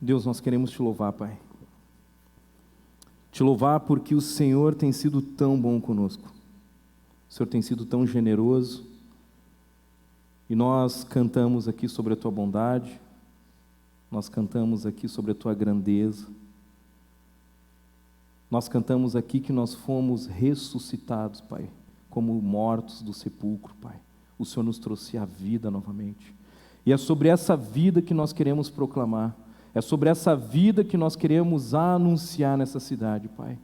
Deus, nós queremos te louvar, Pai. Te louvar porque o Senhor tem sido tão bom conosco. O Senhor tem sido tão generoso. E nós cantamos aqui sobre a Tua bondade. Nós cantamos aqui sobre a Tua grandeza. Nós cantamos aqui que nós fomos ressuscitados, Pai, como mortos do sepulcro, Pai. O Senhor nos trouxe a vida novamente. E é sobre essa vida que nós queremos proclamar. É sobre essa vida que nós queremos anunciar nessa cidade, Pai.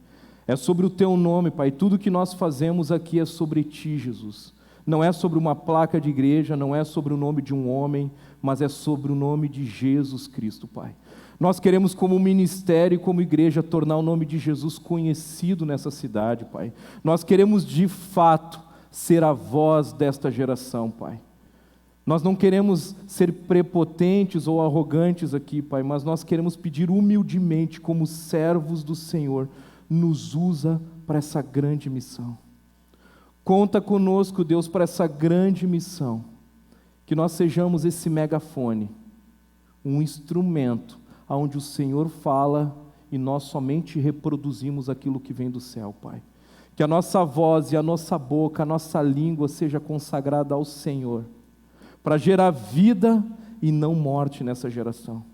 É sobre o Teu nome, Pai. Tudo que nós fazemos aqui é sobre Ti, Jesus. Não é sobre uma placa de igreja, não é sobre o nome de um homem, mas é sobre o nome de Jesus Cristo, Pai. Nós queremos, como ministério e como igreja, tornar o nome de Jesus conhecido nessa cidade, Pai. Nós queremos, de fato, ser a voz desta geração, Pai. Nós não queremos ser prepotentes ou arrogantes aqui, Pai, mas nós queremos pedir humildemente, como servos do Senhor, nos usa para essa grande missão. Conta conosco, Deus, para essa grande missão. Que nós sejamos esse megafone, um instrumento onde o Senhor fala e nós somente reproduzimos aquilo que vem do céu, Pai. Que a nossa voz e a nossa boca, a nossa língua seja consagrada ao Senhor, para gerar vida e não morte nessa geração.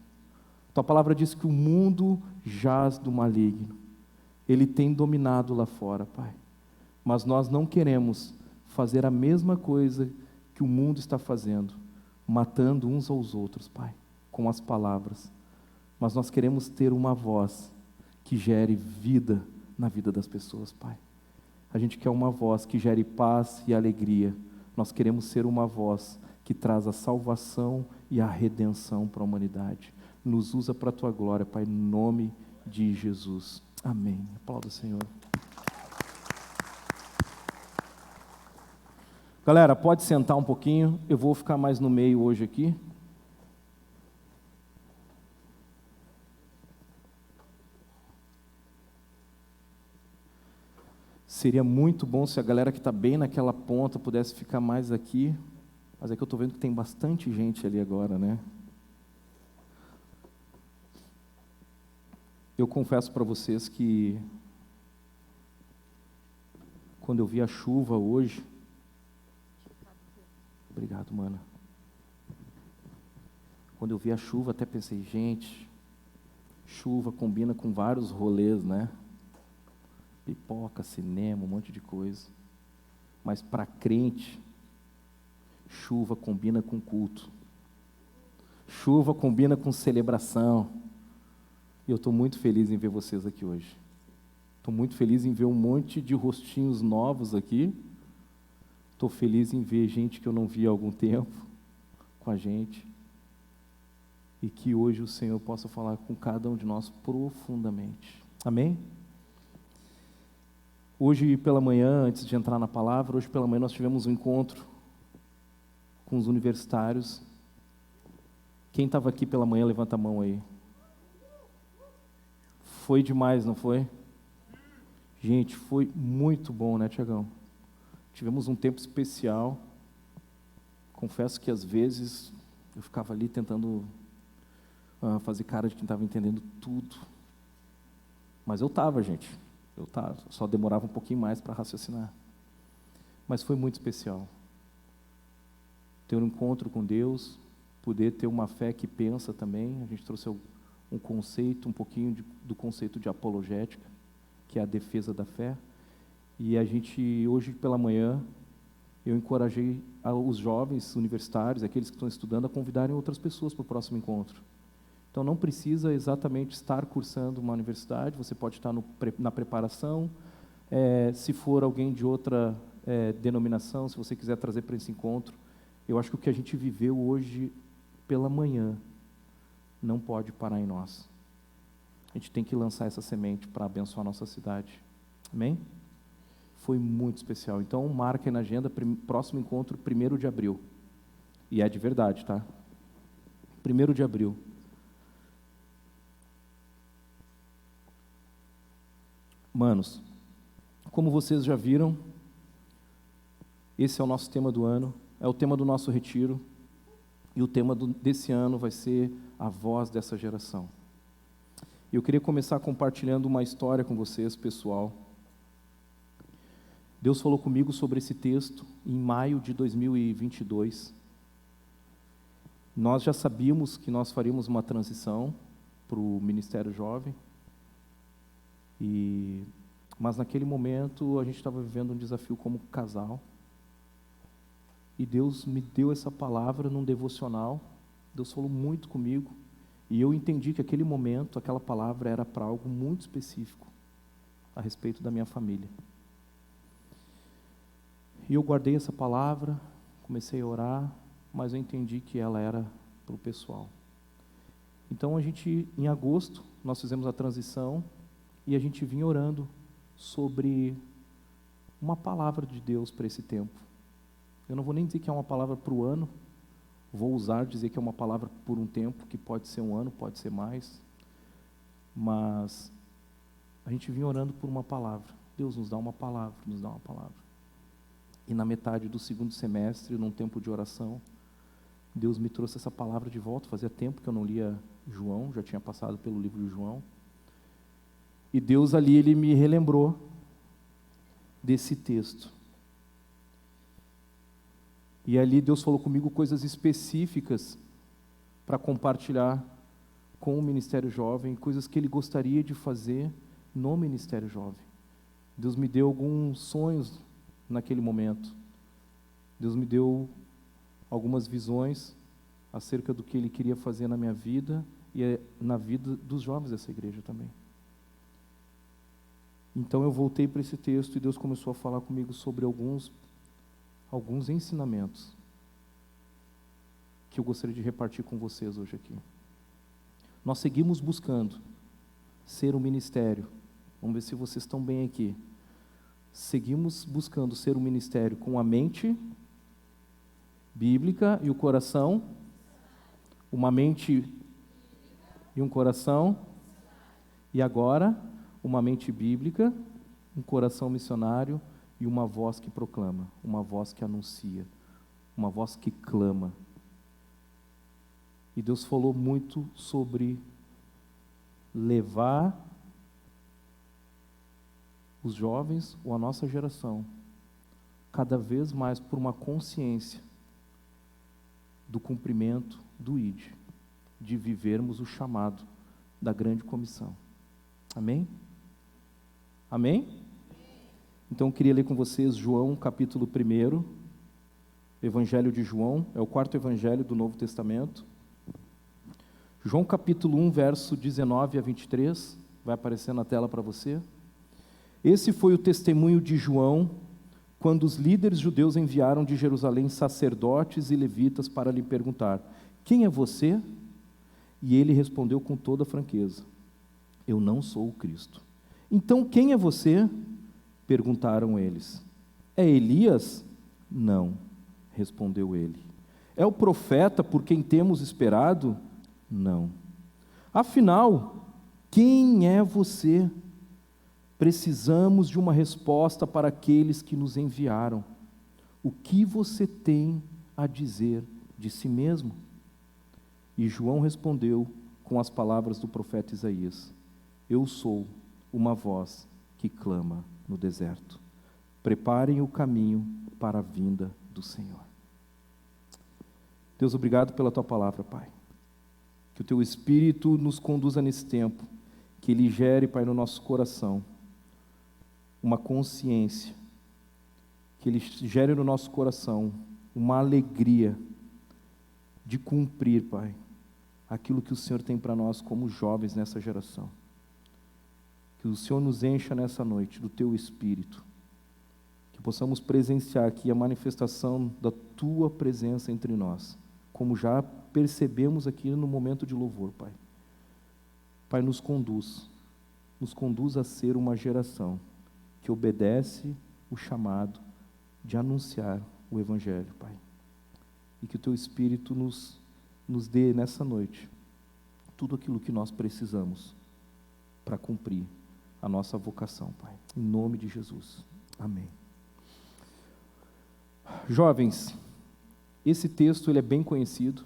Tua palavra diz que o mundo jaz do maligno. Ele tem dominado lá fora, Pai. Mas nós não queremos fazer a mesma coisa que o mundo está fazendo, matando uns aos outros, Pai, com as palavras. Mas nós queremos ter uma voz que gere vida na vida das pessoas, Pai. A gente quer uma voz que gere paz e alegria. Nós queremos ser uma voz que traz a salvação e a redenção para a humanidade. Nos usa para a Tua glória, Pai, em nome de Jesus. Amém. Aplauda o Senhor. Galera, pode sentar um pouquinho. Eu vou ficar mais no meio hoje aqui. Seria muito bom se a galera que está bem naquela ponta pudesse ficar mais aqui. Mas é que eu estou vendo que tem bastante gente ali agora, né? Eu confesso para vocês que quando eu vi a chuva hoje... Obrigado, mana. Quando eu vi a chuva, até pensei, gente, chuva combina com vários rolês, né? Pipoca, cinema, um monte de coisa. Mas para crente, chuva combina com culto. Chuva combina com celebração. E eu estou muito feliz em ver vocês aqui hoje. Estou muito feliz em ver um monte de rostinhos novos aqui. Estou feliz em ver gente que eu não vi há algum tempo com a gente. E que hoje o Senhor possa falar com cada um de nós profundamente. Amém? Hoje pela manhã, antes de entrar na palavra, hoje pela manhã nós tivemos um encontro com os universitários. Quem estava aqui pela manhã, levanta a mão aí. Foi demais, não foi? Gente, foi muito bom, né, Tiagão? Tivemos um tempo especial. Confesso que às vezes eu ficava ali tentando fazer cara de quem estava entendendo tudo. Mas eu estava, gente. Eu estava. Só demorava um pouquinho mais para raciocinar. Mas foi muito especial. Ter um encontro com Deus, poder ter uma fé que pensa também. A gente trouxe um conceito, um pouquinho do conceito de apologética, que é a defesa da fé. E a gente, hoje pela manhã, eu encorajei os jovens universitários, aqueles que estão estudando, a convidarem outras pessoas para o próximo encontro. Então não precisa exatamente estar cursando uma universidade, você pode estar na preparação, se for alguém de outra denominação, se você quiser trazer para esse encontro. Eu acho que o que a gente viveu hoje pela manhã não pode parar em nós. A gente tem que lançar essa semente para abençoar a nossa cidade. Amém? Foi muito especial. Então, marca aí na agenda, próximo encontro, 1º de abril. E é de verdade, tá? 1º de abril. Manos, como vocês já viram, esse é o nosso tema do ano, é o tema do nosso retiro, e o tema desse ano vai ser a voz dessa geração. Eu queria começar compartilhando uma história com vocês, pessoal. Deus falou comigo sobre esse texto em maio de 2022. Nós já sabíamos que nós faríamos uma transição para o Ministério Jovem, mas naquele momento a gente estava vivendo um desafio como casal, e Deus me deu essa palavra num devocional. Deus falou muito comigo, e eu entendi que aquele momento, aquela palavra era para algo muito específico, a respeito da minha família. E eu guardei essa palavra, comecei a orar, mas eu entendi que ela era para o pessoal. Então em agosto, nós fizemos a transição, e a gente vinha orando sobre uma palavra de Deus para esse tempo. Eu não vou nem dizer que é uma palavra para o ano, vou usar dizer que é uma palavra por um tempo, que pode ser um ano, pode ser mais, mas a gente vinha orando por uma palavra. Deus nos dá uma palavra, nos dá uma palavra. E na metade do segundo semestre, num tempo de oração, Deus me trouxe essa palavra de volta. Fazia tempo que eu não lia João, já tinha passado pelo livro de João. E Deus ali, Ele me relembrou desse texto. E ali Deus falou comigo coisas específicas para compartilhar com o Ministério Jovem, coisas que Ele gostaria de fazer no Ministério Jovem. Deus me deu alguns sonhos naquele momento. Deus me deu algumas visões acerca do que Ele queria fazer na minha vida e na vida dos jovens dessa igreja também. Então eu voltei para esse texto e Deus começou a falar comigo sobre alguns ensinamentos que eu gostaria de repartir com vocês hoje aqui. Nós seguimos buscando ser um ministério. Vamos ver se vocês estão bem aqui. Seguimos buscando ser um ministério com a mente bíblica e o coração, uma mente e um coração, e agora uma mente bíblica, um coração missionário e uma voz que proclama, uma voz que anuncia, uma voz que clama. E Deus falou muito sobre levar os jovens, ou a nossa geração, cada vez mais por uma consciência do cumprimento do ID, de vivermos o chamado da grande comissão. Amém? Amém? Então eu queria ler com vocês João capítulo 1, Evangelho de João, é o quarto evangelho do Novo Testamento. João capítulo 1, verso 19 a 23, vai aparecer na tela para você. Esse foi o testemunho de João, quando os líderes judeus enviaram de Jerusalém sacerdotes e levitas para lhe perguntar: quem é você? E ele respondeu com toda franqueza: eu não sou o Cristo. Então quem é você? Perguntaram eles. É Elias? Não, respondeu ele. É o profeta por quem temos esperado? Não. Afinal, quem é você? Precisamos de uma resposta para aqueles que nos enviaram. O que você tem a dizer de si mesmo? E João respondeu com as palavras do profeta Isaías: eu sou uma voz que clama no deserto. Preparem o caminho para a vinda do Senhor. Deus, obrigado pela Tua palavra, Pai. Que o Teu Espírito nos conduza nesse tempo, que Ele gere, Pai, no nosso coração uma consciência, que Ele gere no nosso coração uma alegria de cumprir, Pai, aquilo que o Senhor tem para nós como jovens nessa geração. Que o Senhor nos encha nessa noite do Teu Espírito, que possamos presenciar aqui a manifestação da Tua presença entre nós, como já percebemos aqui no momento de louvor, Pai. Pai, nos conduz a ser uma geração que obedece o chamado de anunciar o Evangelho, Pai. E que o Teu Espírito nos dê nessa noite tudo aquilo que nós precisamos para cumprir a nossa vocação, Pai. Em nome de Jesus. Amém. Jovens, esse texto ele é bem conhecido,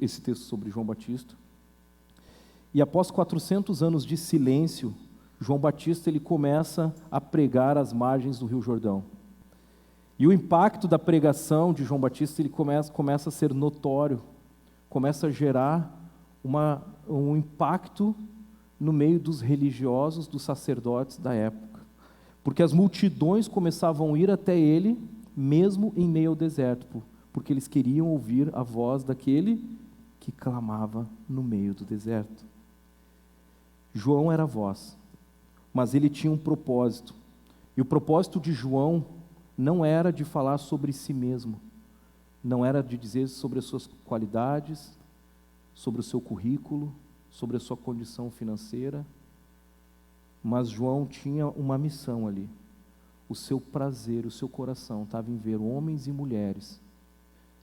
esse texto sobre João Batista. E após 400 anos de silêncio, João Batista ele começa a pregar às margens do Rio Jordão. E o impacto da pregação de João Batista ele começa a ser notório, começa a gerar um impacto no meio dos religiosos, dos sacerdotes da época. Porque as multidões começavam a ir até ele, mesmo em meio ao deserto, porque eles queriam ouvir a voz daquele que clamava no meio do deserto. João era a voz, mas ele tinha um propósito. E o propósito de João não era de falar sobre si mesmo, não era de dizer sobre as suas qualidades, sobre o seu currículo, sobre a sua condição financeira, mas João tinha uma missão ali. O seu prazer, o seu coração estava em ver homens e mulheres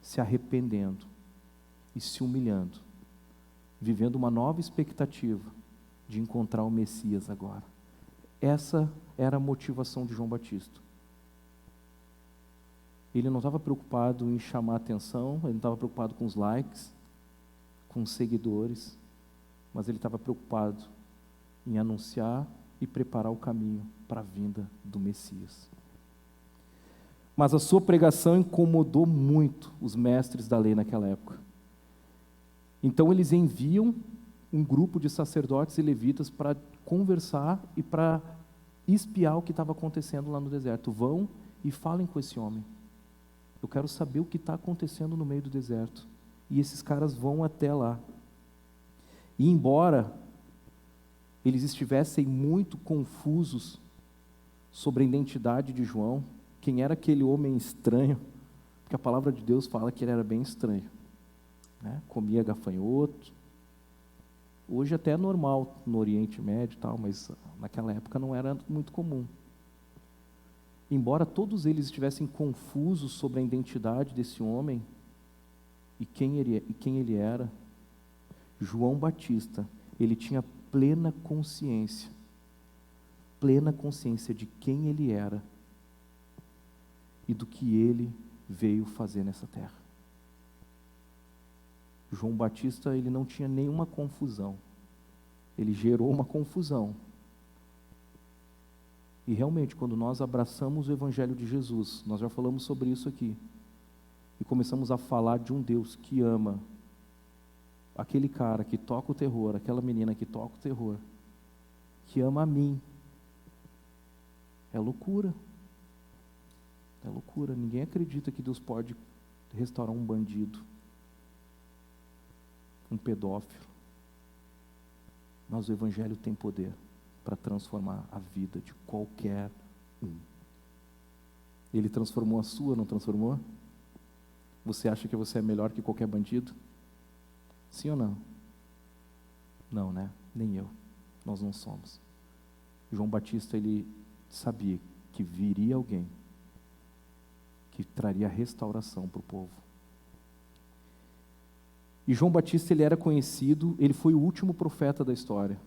se arrependendo e se humilhando, vivendo uma nova expectativa de encontrar o Messias agora. Essa era a motivação de João Batista. Ele não estava preocupado em chamar atenção, ele não estava preocupado com os likes, com os seguidores, mas ele estava preocupado em anunciar e preparar o caminho para a vinda do Messias. Mas a sua pregação incomodou muito os mestres da lei naquela época. Então eles enviam um grupo de sacerdotes e levitas para conversar e para espiar o que estava acontecendo lá no deserto. Vão e falem com esse homem. Eu quero saber o que está acontecendo no meio do deserto. E esses caras vão até lá. E embora eles estivessem muito confusos sobre a identidade de João, quem era aquele homem estranho, porque a palavra de Deus fala que ele era bem estranho, né? Comia gafanhoto. Hoje até é normal no Oriente Médio e tal, mas naquela época não era muito comum. Embora todos eles estivessem confusos sobre a identidade desse homem e quem ele era, João Batista, ele tinha plena consciência de quem ele era e do que ele veio fazer nessa terra. João Batista, ele não tinha nenhuma confusão, ele gerou uma confusão. E realmente, quando nós abraçamos o Evangelho de Jesus, nós já falamos sobre isso aqui, e começamos a falar de um Deus que ama aquele cara que toca o terror, aquela menina que toca o terror, que ama a mim, é loucura. É loucura. Ninguém acredita que Deus pode restaurar um bandido, um pedófilo. Mas o Evangelho tem poder para transformar a vida de qualquer um. Ele transformou a sua, não transformou? Você acha que você é melhor que qualquer bandido? Sim ou não? Não, né? Nem eu. Nós não somos. João Batista, ele sabia que viria alguém que traria restauração para o povo. E João Batista, ele era conhecido, ele foi o último profeta da história.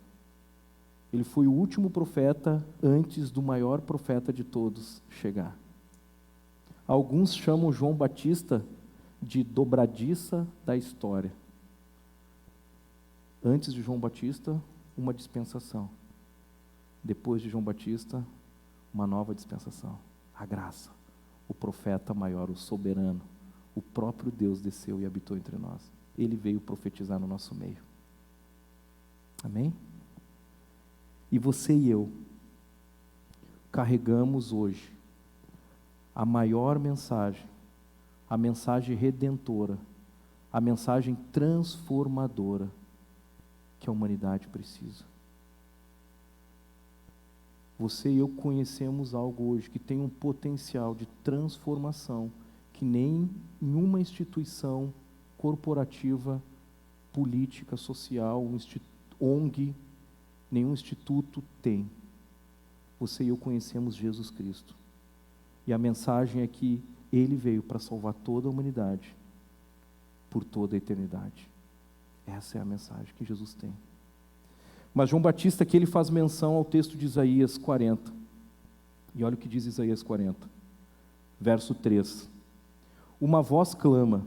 Ele foi o último profeta antes do maior profeta de todos chegar. Alguns chamam João Batista de dobradiça da história. Antes de João Batista, uma dispensação. Depois de João Batista, uma nova dispensação. A graça, o profeta maior, o soberano, o próprio Deus desceu e habitou entre nós. Ele veio profetizar no nosso meio. Amém? E você e eu carregamos hoje a maior mensagem, a mensagem redentora, a mensagem transformadora que a humanidade precisa. Você e eu conhecemos algo hoje que tem um potencial de transformação que nem nenhuma instituição corporativa, política, social, ONG, nenhum instituto tem. Você e eu conhecemos Jesus Cristo. E a mensagem é que Ele veio para salvar toda a humanidade, por toda a eternidade. Essa é a mensagem que Jesus tem. Mas João Batista aqui ele faz menção ao texto de Isaías 40. E olha o que diz Isaías 40, verso 3. Uma voz clama,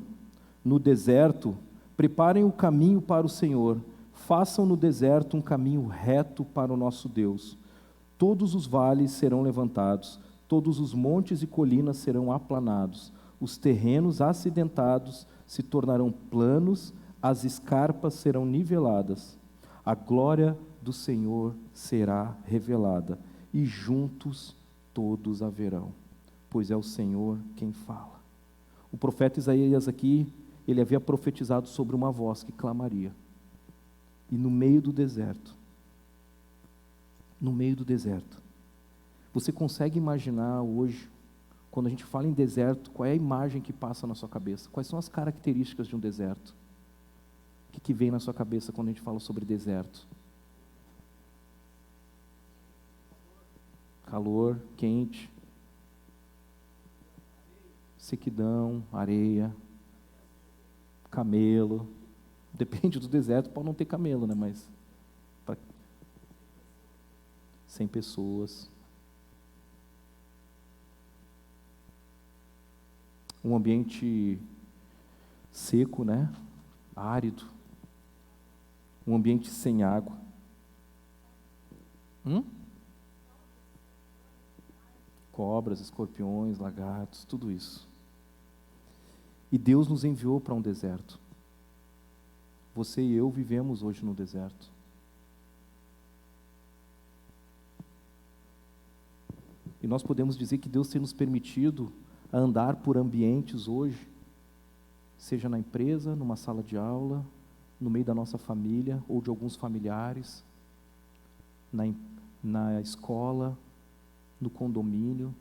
no deserto, preparem o caminho para o Senhor, Façam no deserto um caminho reto para o nosso Deus. Todos os vales serão levantados, todos os montes e colinas serão aplanados, os terrenos acidentados se tornarão planos, as escarpas serão niveladas. A glória do Senhor será revelada, e juntos todos a verão, pois é o Senhor quem fala. O profeta Isaías aqui, ele havia profetizado sobre uma voz que clamaria. E no meio do deserto, você consegue imaginar hoje, quando a gente fala em deserto, qual é a imagem que passa na sua cabeça? Quais são as características de um deserto? O que vem na sua cabeça quando a gente fala sobre deserto? Calor, quente, sequidão, areia, camelo. Depende do deserto, pode não ter camelo, né? Mas 100 pessoas. Um ambiente seco, né? Árido. Um ambiente sem água. Cobras, escorpiões, lagartos, tudo isso. E Deus nos enviou para um deserto. Você e eu vivemos hoje no deserto. E nós podemos dizer que Deus tem nos permitido andar por ambientes hoje, seja na empresa, numa sala de aula, no meio da nossa família ou de alguns familiares, na escola, no condomínio.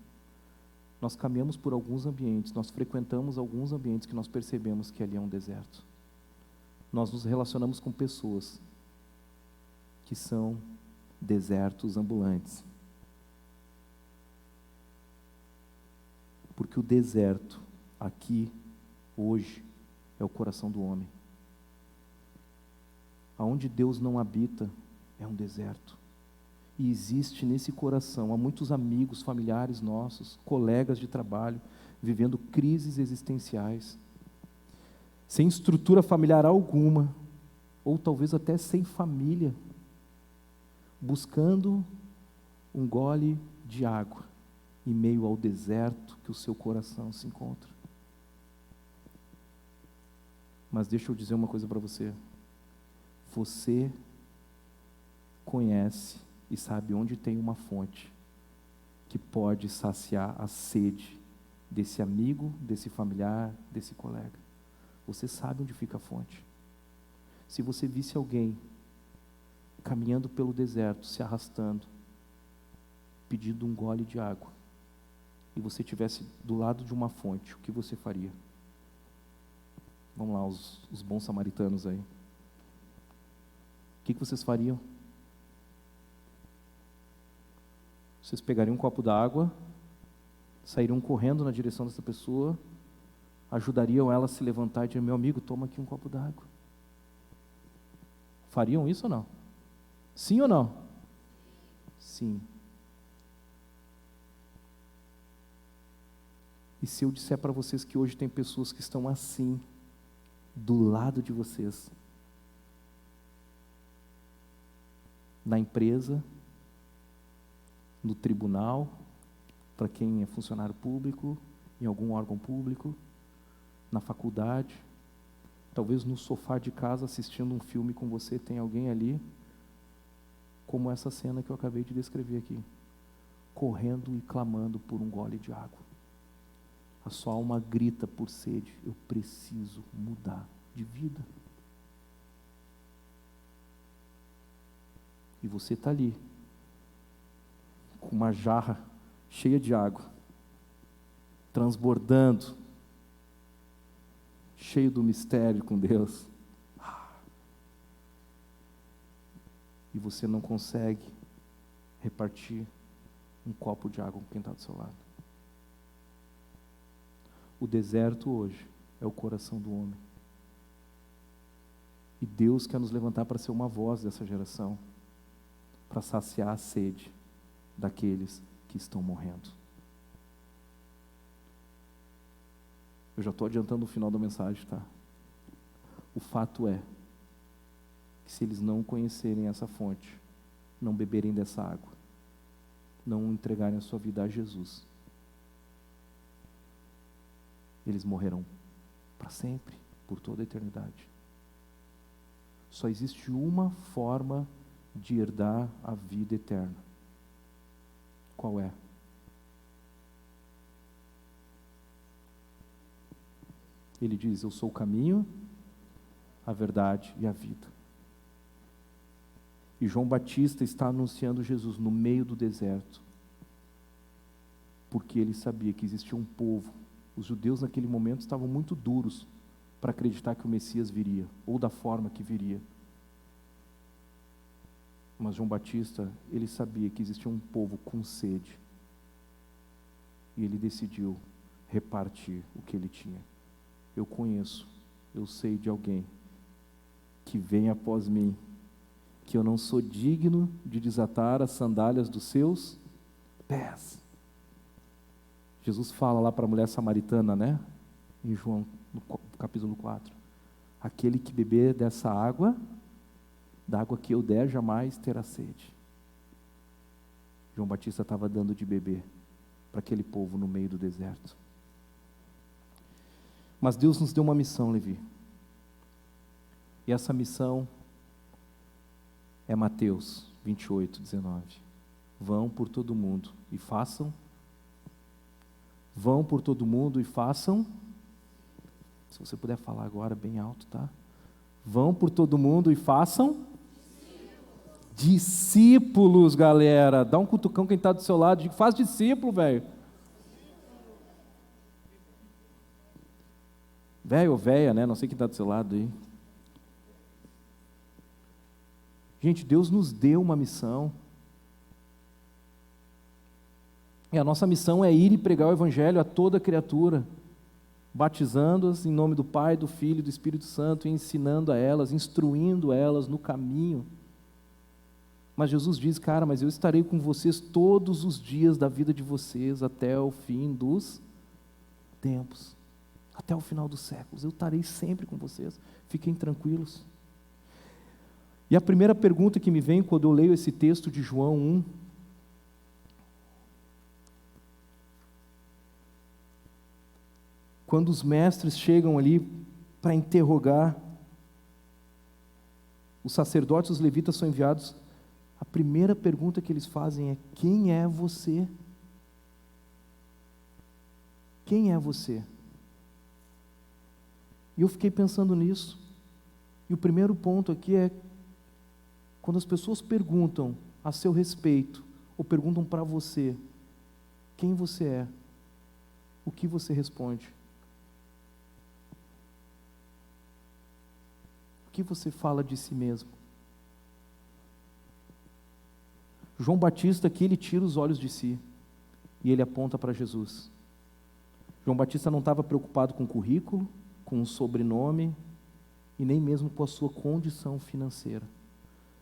Nós caminhamos por alguns ambientes, nós frequentamos alguns ambientes que nós percebemos que ali é um deserto. Nós nos relacionamos com pessoas que são desertos ambulantes. Porque o deserto, aqui, hoje, é o coração do homem. Aonde Deus não habita, é um deserto. E existe nesse coração, há muitos amigos, familiares nossos, colegas de trabalho, vivendo crises existenciais, sem estrutura familiar alguma, ou talvez até sem família, buscando um gole de água, em meio ao deserto que o seu coração se encontra. Mas deixa eu dizer uma coisa para você. Você conhece e sabe onde tem uma fonte que pode saciar a sede desse amigo, desse familiar, desse colega. Você sabe onde fica a fonte. Se você visse alguém caminhando pelo deserto, se arrastando, pedindo um gole de água, e você estivesse do lado de uma fonte, o que você faria? Vamos lá, os bons samaritanos aí. O que vocês fariam? Vocês pegariam um copo d'água, sairiam correndo na direção dessa pessoa, ajudariam ela a se levantar e dizer: meu amigo, toma aqui um copo d'água. Fariam isso ou não? Sim ou não? Sim. E se eu disser para vocês que hoje tem pessoas que estão assim, do lado de vocês, na empresa, no tribunal, para quem é funcionário público, em algum órgão público, na faculdade, talvez no sofá de casa assistindo um filme com você, tem alguém ali, como essa cena que eu acabei de descrever aqui, correndo e clamando por um gole de água. A sua alma grita por sede: eu preciso mudar de vida. E você está ali, com uma jarra cheia de água, transbordando, cheio do mistério com Deus. E você não consegue repartir um copo de água com quem está do seu lado. O deserto hoje é o coração do homem. E Deus quer nos levantar para ser uma voz dessa geração, para saciar a sede daqueles que estão morrendo. Eu já estou adiantando o final da mensagem, tá? O fato é que que se eles não conhecerem essa fonte, não beberem dessa água, não entregarem a sua vida a Jesus, eles morrerão para sempre, por toda a eternidade. Só existe uma forma de herdar a vida eterna. Qual é? Ele diz: eu sou o caminho, a verdade e a vida. E João Batista está anunciando Jesus no meio do deserto, porque ele sabia que existia um povo. Os judeus naquele momento estavam muito duros para acreditar que o Messias viria, ou da forma que viria. Mas João Batista, ele sabia que existia um povo com sede, e ele decidiu repartir o que ele tinha. Eu sei de alguém que vem após mim, que eu não sou digno de desatar as sandálias dos seus pés. Jesus fala lá para a mulher samaritana, né? Em João, no capítulo 4. Aquele que beber dessa água, da água que eu der, jamais terá sede. João Batista estava dando de beber para aquele povo no meio do deserto. Mas Deus nos deu uma missão, Levi. E essa missão é Mateus 28, 19. Vão por todo mundo e façam. Vão por todo mundo e façam. Se você puder falar agora bem alto, tá? Vão por todo mundo e façam discípulos, galera. Dá um cutucão quem está do seu lado. Faz discípulo, velho. Velho ou véia, né? Não sei quem está do seu lado aí. Gente, Deus nos deu uma missão. E a nossa missão é ir e pregar o Evangelho a toda criatura, batizando-as em nome do Pai, do Filho e do Espírito Santo, e ensinando a elas, instruindo elas no caminho. Mas Jesus diz: cara, mas eu estarei com vocês todos os dias da vida de vocês, até o fim dos tempos, até o final dos séculos. Eu estarei sempre com vocês, fiquem tranquilos. E a primeira pergunta que me vem quando eu leio esse texto de João 1, quando os mestres chegam ali para interrogar, os sacerdotes e os levitas são enviados, a primeira pergunta que eles fazem é: quem é você? Quem é você? E eu fiquei pensando nisso. E o primeiro ponto aqui é, quando as pessoas perguntam a seu respeito, ou perguntam para você, quem você é, o que você responde? O que você fala de si mesmo? João Batista aqui, ele tira os olhos de si e ele aponta para Jesus. João Batista não estava preocupado com o currículo, com o sobrenome e nem mesmo com a sua condição financeira.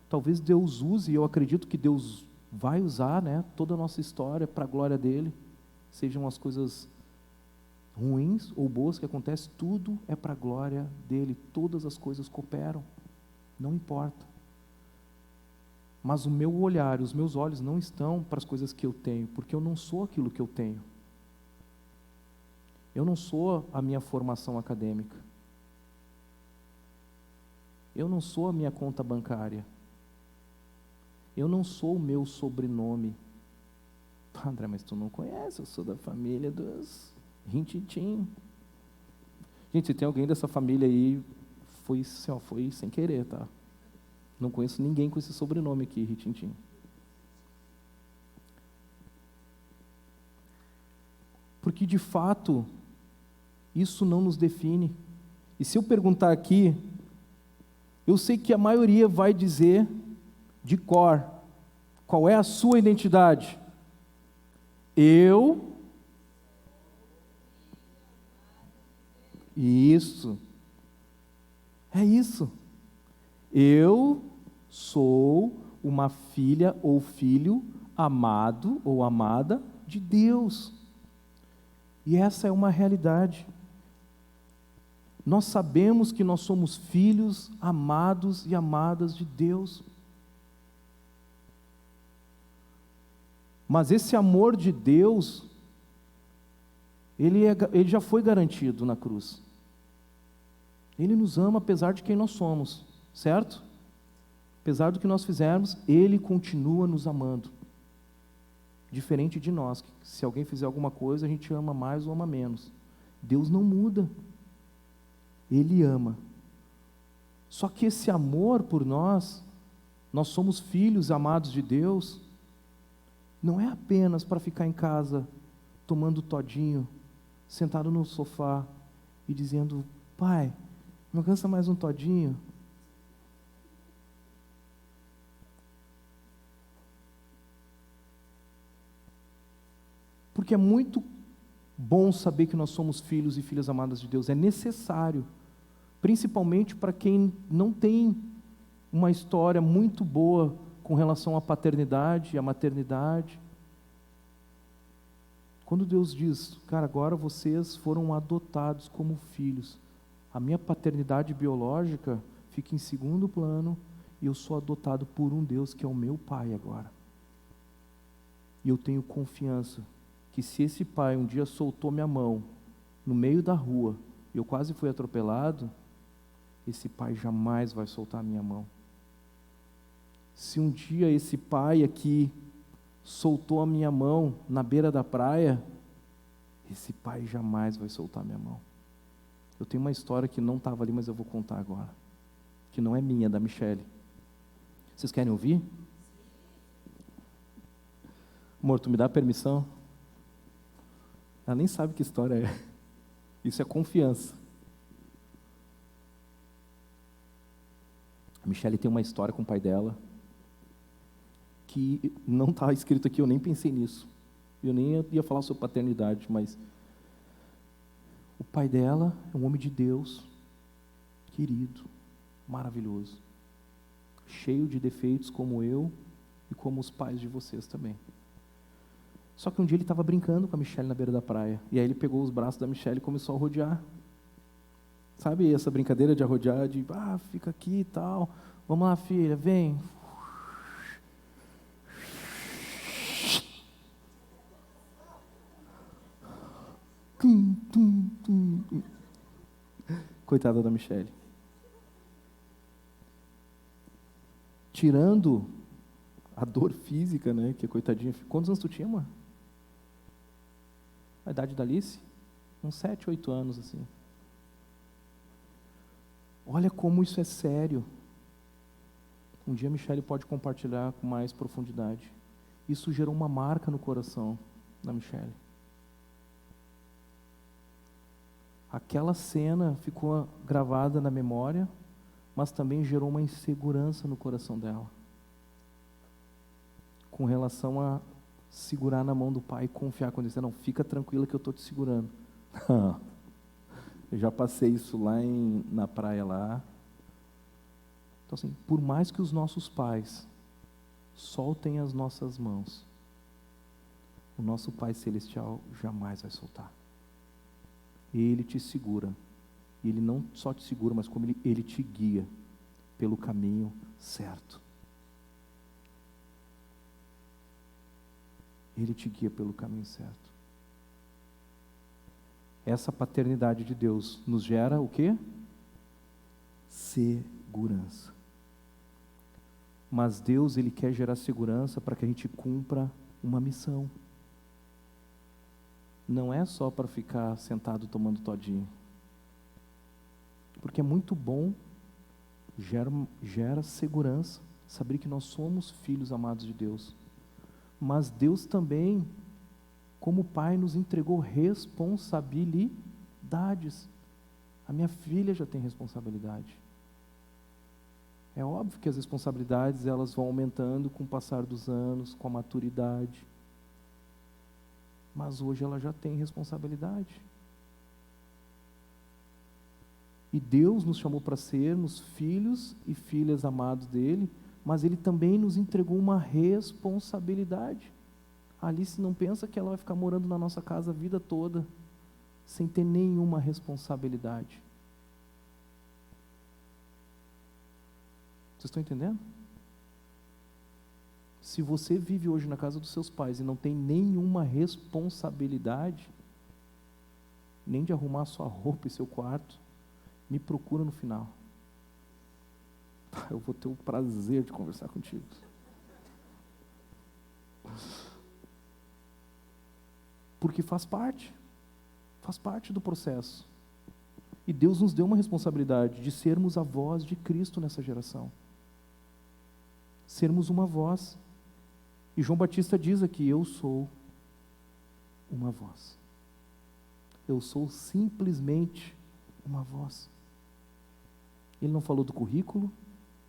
Talvez Deus use, e eu acredito que Deus vai usar, né, toda a nossa história para a glória dele, sejam as coisas ruins ou boas que acontecem, tudo é para a glória dele, todas as coisas cooperam, não importa. Mas o meu olhar, os meus olhos não estão para as coisas que eu tenho, porque eu não sou aquilo que eu tenho. Eu não sou a minha formação acadêmica. Eu não sou a minha conta bancária. Eu não sou o meu sobrenome. André, mas tu não conhece, eu sou da família dos Rintintim. Gente, se tem alguém dessa família aí, foi sem querer, tá? Não conheço ninguém com esse sobrenome aqui, Rintintim. Porque, de fato, isso não nos define. E se eu perguntar aqui, eu sei que a maioria vai dizer de cor, qual é a sua identidade? Isso. É isso. Eu sou uma filha ou filho amado ou amada de Deus. E essa é uma realidade. Nós sabemos que nós somos filhos amados e amadas de Deus. Mas esse amor de Deus, ele já foi garantido na cruz. Ele nos ama apesar de quem nós somos, certo? Apesar do que nós fizermos, Ele continua nos amando. Diferente de nós, que se alguém fizer alguma coisa, a gente ama mais ou ama menos. Deus não muda. Ele ama. Só que esse amor por nós somos filhos amados de Deus, não é apenas para ficar em casa, tomando todinho, sentado no sofá e dizendo: pai, me alcança mais um todinho. Porque é muito bom saber que nós somos filhos e filhas amadas de Deus, é necessário, principalmente para quem não tem uma história muito boa com relação à paternidade e à maternidade. Quando Deus diz: cara, agora vocês foram adotados como filhos, a minha paternidade biológica fica em segundo plano, e eu sou adotado por um Deus que é o meu pai agora. E eu tenho confiança que se esse pai um dia soltou minha mão no meio da rua, e eu quase fui atropelado, esse pai jamais vai soltar a minha mão. Se um dia esse pai aqui soltou a minha mão na beira da praia, esse pai jamais vai soltar a minha mão. Eu tenho uma história que não estava ali, mas eu vou contar agora, que não é minha, é da Michele. Vocês querem ouvir? Amor, tu me dá permissão? Ela nem sabe que história é. Isso é confiança. A Michele tem uma história com o pai dela que não está escrito aqui, eu nem pensei nisso. Eu nem ia falar sobre paternidade, mas o pai dela é um homem de Deus, querido, maravilhoso, cheio de defeitos como eu e como os pais de vocês também. Só que um dia ele estava brincando com a Michele na beira da praia, e aí ele pegou os braços da Michele e começou a rodear. Sabe essa brincadeira de arrodear, de fica aqui e tal, vamos lá filha, vem. Coitada da Michele. Tirando a dor física, né, que a coitadinha... Quantos anos tu tinha, amor? A idade da Alice? Uns 7, 8 anos, assim. Olha como isso é sério. Um dia a Michele pode compartilhar com mais profundidade. Isso gerou uma marca no coração da Michele. Aquela cena ficou gravada na memória, mas também gerou uma insegurança no coração dela, com relação a segurar na mão do pai e confiar quando ele diz: não, fica tranquila que eu estou te segurando. Eu já passei isso lá na praia lá. Então assim, por mais que os nossos pais soltem as nossas mãos, o nosso Pai Celestial jamais vai soltar. Ele te segura. Ele não só te segura, mas como ele te guia pelo caminho certo. Ele te guia pelo caminho certo. Essa paternidade de Deus nos gera o quê? Segurança. Mas Deus, Ele quer gerar segurança para que a gente cumpra uma missão. Não é só para ficar sentado tomando todinho. Porque é muito bom, gera segurança, saber que nós somos filhos amados de Deus. Mas Deus também, como Pai, nos entregou responsabilidades. A minha filha já tem responsabilidade. É óbvio que as responsabilidades elas vão aumentando com o passar dos anos, com a maturidade. Mas hoje ela já tem responsabilidade. E Deus nos chamou para sermos filhos e filhas amados dEle, mas Ele também nos entregou uma responsabilidade. A Alice não pensa que ela vai ficar morando na nossa casa a vida toda, sem ter nenhuma responsabilidade. Vocês estão entendendo? Se você vive hoje na casa dos seus pais e não tem nenhuma responsabilidade, nem de arrumar sua roupa e seu quarto, me procura no final. Eu vou ter o prazer de conversar contigo. Porque faz parte do processo. E Deus nos deu uma responsabilidade de sermos a voz de Cristo nessa geração. Sermos uma voz. E João Batista diz aqui: eu sou uma voz. Eu sou simplesmente uma voz. Ele não falou do currículo,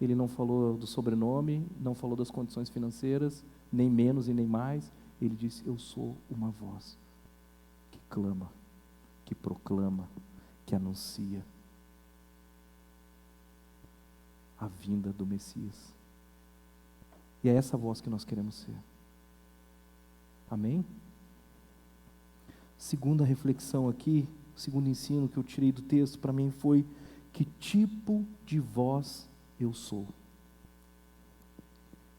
ele não falou do sobrenome, não falou das condições financeiras, nem menos e nem mais. Ele disse: eu sou uma voz que clama, que proclama, que anuncia a vinda do Messias. E é essa voz que nós queremos ser. Amém? Segunda reflexão aqui, segundo ensino que eu tirei do texto para mim foi: que tipo de voz eu sou?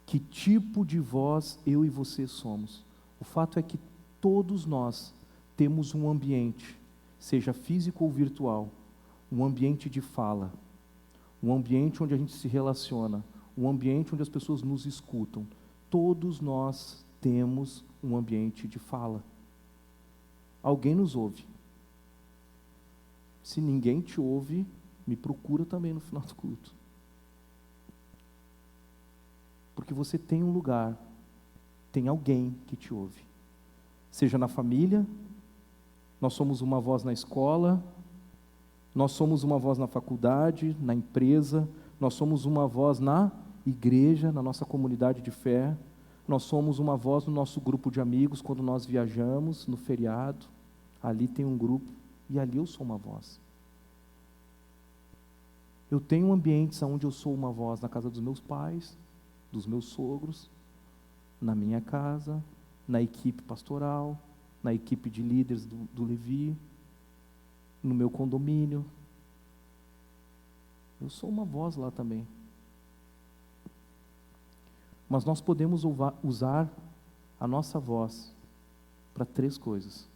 Que tipo de voz eu e você somos? O fato é que todos nós temos um ambiente, seja físico ou virtual, um ambiente de fala, um ambiente onde a gente se relaciona, um ambiente onde as pessoas nos escutam. Todos nós temos um ambiente de fala. Alguém nos ouve. Se ninguém te ouve, me procura também no final do culto. Porque você tem um lugar, tem alguém que te ouve. Seja na família, nós somos uma voz na escola, nós somos uma voz na faculdade, na empresa, nós somos uma voz na igreja, na nossa comunidade de fé, nós somos uma voz no nosso grupo de amigos quando nós viajamos, no feriado, ali tem um grupo, e ali eu sou uma voz. Eu tenho ambientes onde eu sou uma voz na casa dos meus pais, dos meus sogros, na minha casa, na equipe pastoral, na equipe de líderes do Levi, no meu condomínio. Eu sou uma voz lá também. Mas nós podemos usar a nossa voz para 3 coisas.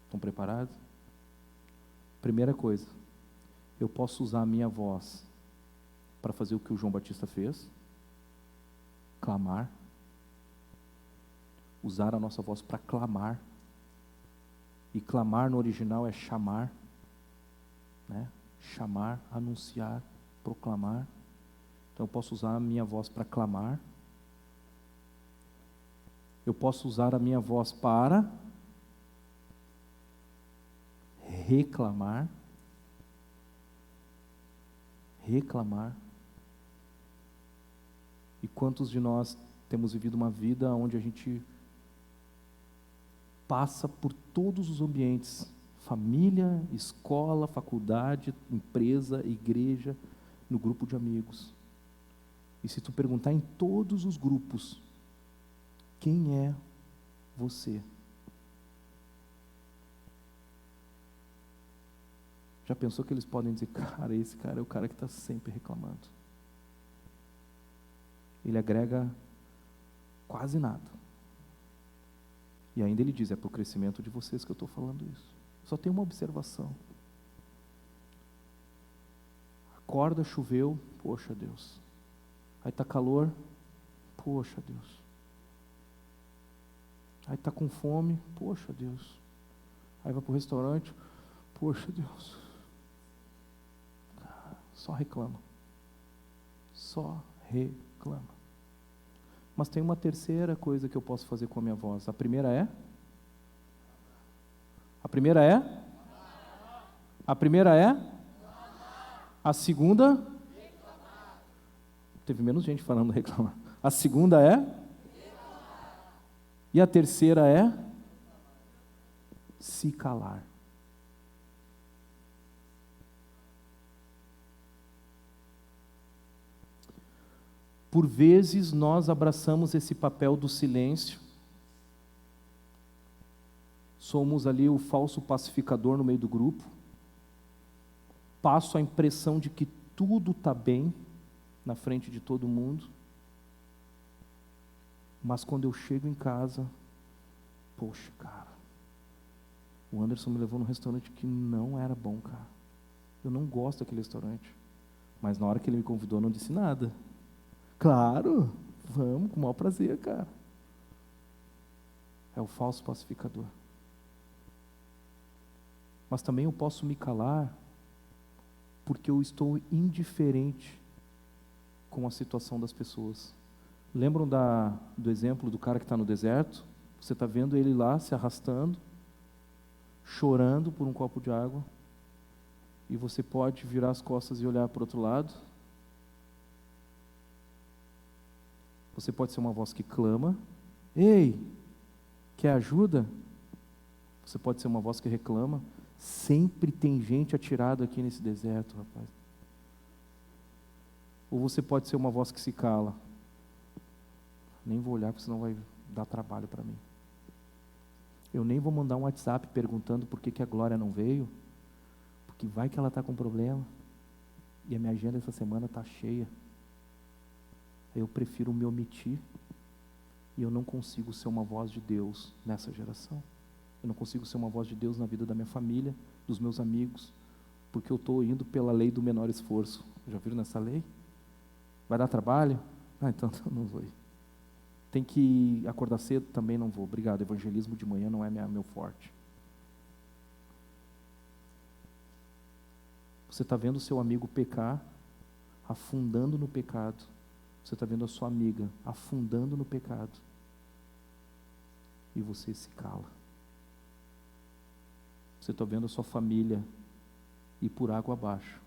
Estão preparados? Primeira coisa, eu posso usar a minha voz para fazer o que o João Batista fez, clamar. Usar a nossa voz para clamar. E clamar no original é chamar, né? Chamar, anunciar, proclamar. Então eu posso usar a minha voz para clamar. Eu posso usar a minha voz para reclamar. Reclamar. E quantos de nós temos vivido uma vida onde a gente passa por todos os ambientes, família, escola, faculdade, empresa, igreja, no grupo de amigos. E se tu perguntar em todos os grupos, quem é você? Já pensou que eles podem dizer: cara, esse cara é o cara que está sempre reclamando. Ele agrega quase nada. E ainda ele diz: é para o crescimento de vocês que eu estou falando isso. Só tem uma observação. Acorda, choveu, poxa Deus. Aí está calor, poxa Deus. Aí está com fome, poxa Deus. Aí vai para o restaurante, poxa Deus. Só reclama. Só reclama. Mas tem uma terceira coisa que eu posso fazer com a minha voz. A primeira é? A primeira é? A primeira é? A segunda? Teve menos gente falando reclamar. A segunda é? E a terceira é? Se calar. Por vezes nós abraçamos esse papel do silêncio, somos ali o falso pacificador no meio do grupo, passo a impressão de que tudo está bem na frente de todo mundo, mas quando eu chego em casa, poxa, cara, o Anderson me levou num restaurante que não era bom, cara. Eu não gosto daquele restaurante. Mas na hora que ele me convidou, eu não disse nada. Claro, vamos, com o maior prazer, cara. É o falso pacificador. Mas também eu posso me calar porque eu estou indiferente com a situação das pessoas. Lembram do exemplo do cara que está no deserto? Você está vendo ele lá se arrastando, chorando por um copo de água, e você pode virar as costas e olhar para o outro lado. Você pode ser uma voz que clama: ei, quer ajuda? Você pode ser uma voz que reclama: sempre tem gente atirada aqui nesse deserto, rapaz. Ou você pode ser uma voz que se cala: nem vou olhar porque senão vai dar trabalho para mim. Eu nem vou mandar um WhatsApp perguntando por que a Glória não veio, porque vai que ela está com problema, e a minha agenda essa semana está cheia. Eu prefiro me omitir, e eu não consigo ser uma voz de Deus nessa geração. Eu não consigo ser uma voz de Deus na vida da minha família, dos meus amigos, porque eu estou indo pela lei do menor esforço. Já viram nessa lei? Vai dar trabalho? Então eu não vou ir. Tem que acordar cedo? Também não vou. Obrigado, evangelismo de manhã não é meu forte. Você está vendo o seu amigo pecar, afundando no pecado. Você está vendo a sua amiga afundando no pecado. E você se cala. Você está vendo a sua família ir por água abaixo.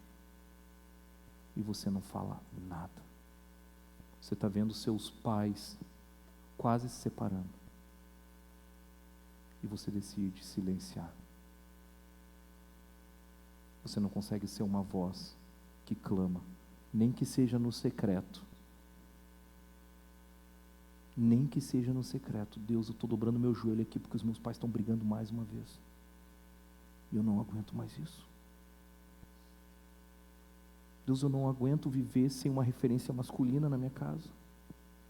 E você não fala nada. Você está vendo seus pais quase se separando. E você decide silenciar. Você não consegue ser uma voz que clama, nem que seja no secreto. Nem que seja no secreto. Deus, eu estou dobrando meu joelho aqui porque os meus pais estão brigando mais uma vez. E eu não aguento mais isso. Deus, eu não aguento viver sem uma referência masculina na minha casa.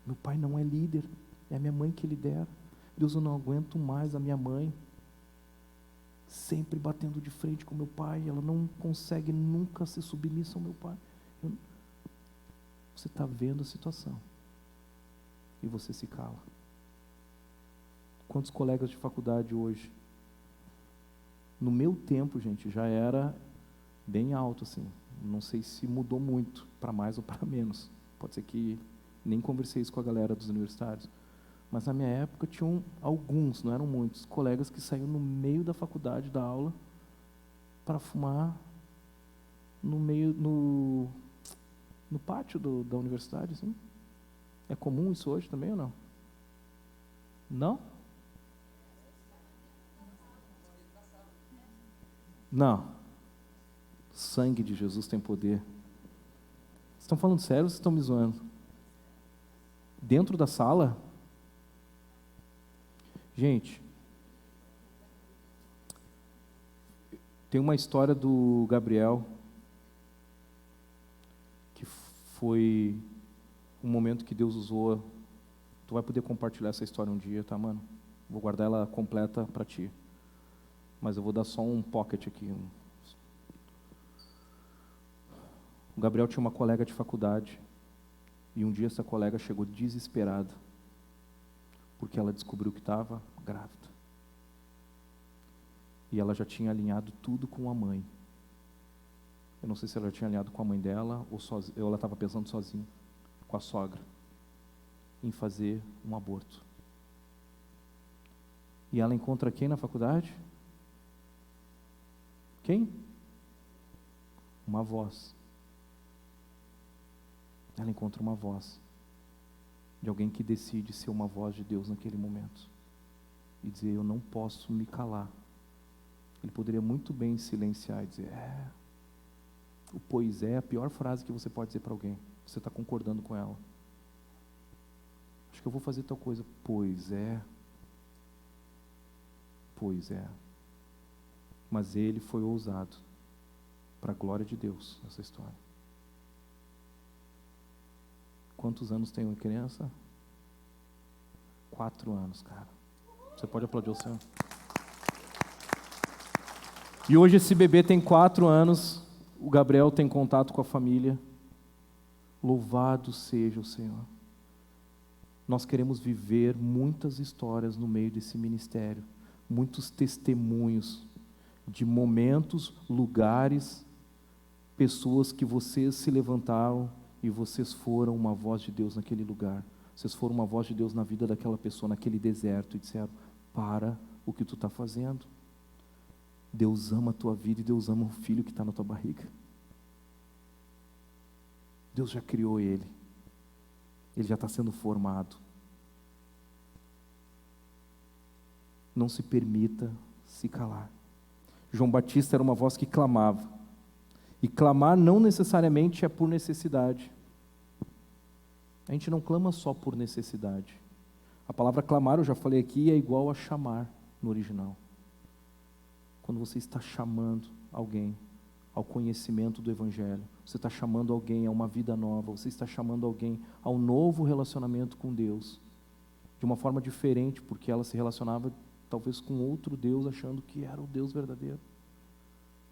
Meu pai não é líder, é a minha mãe que lidera. Deus, eu não aguento mais a minha mãe sempre batendo de frente com meu pai. Ela não consegue nunca ser submissa ao meu pai. Você está vendo a situação e você se cala. Quantos colegas de faculdade hoje? No meu tempo, gente, já era bem alto, assim. Não sei se mudou muito, para mais ou para menos. Pode ser que nem conversei isso com a galera dos universitários. Mas na minha época tinham alguns, não eram muitos, colegas que saíam no meio da faculdade, da aula, para fumar no pátio da universidade, assim. É comum isso hoje também ou não? Não? Não. Sangue de Jesus tem poder. Vocês estão falando sério ou vocês estão me zoando? Dentro da sala? Gente, tem uma história do Gabriel, que foi um momento que Deus usou. Tu vai poder compartilhar essa história um dia, tá, mano? Vou guardar ela completa para ti. Mas eu vou dar só um pocket aqui. O Gabriel tinha uma colega de faculdade. E um dia essa colega chegou desesperada, porque ela descobriu que estava grávida. E ela já tinha alinhado tudo com a mãe. Eu não sei se ela já tinha alinhado com a mãe dela, ou ela estava pensando sozinha, com a sogra, em fazer um aborto. E ela encontra quem na faculdade? Quem? Uma voz. Ela encontra uma voz de alguém que decide ser uma voz de Deus naquele momento e dizer: eu não posso me calar. Ele poderia muito bem silenciar e dizer: o pois é a pior frase que você pode dizer para alguém. Você está concordando com ela. Acho que eu vou fazer tal coisa. Pois é. Pois é. Mas ele foi ousado. para a glória de Deus essa história. Quantos anos tem uma criança? 4 anos, cara. Você pode aplaudir o Senhor. E hoje esse bebê tem 4 anos, o Gabriel tem contato com a família. Louvado seja o Senhor. Nós queremos viver muitas histórias no meio desse ministério, muitos testemunhos de momentos, lugares, pessoas que vocês se levantaram e vocês foram uma voz de Deus naquele lugar. Vocês foram uma voz de Deus na vida daquela pessoa, naquele deserto, e disseram: para o que tu está fazendo. Deus ama a tua vida e Deus ama o filho que está na tua barriga. Deus já criou ele. Ele já está sendo formado. Não se permita se calar. João Batista era uma voz que clamava. E clamar não necessariamente é por necessidade. A gente não clama só por necessidade. A palavra clamar, eu já falei aqui, é igual a chamar no original. Quando você está chamando alguém ao conhecimento do Evangelho, você está chamando alguém a uma vida nova, você está chamando alguém a um novo relacionamento com Deus, de uma forma diferente, porque ela se relacionava talvez com outro Deus, achando que era o Deus verdadeiro.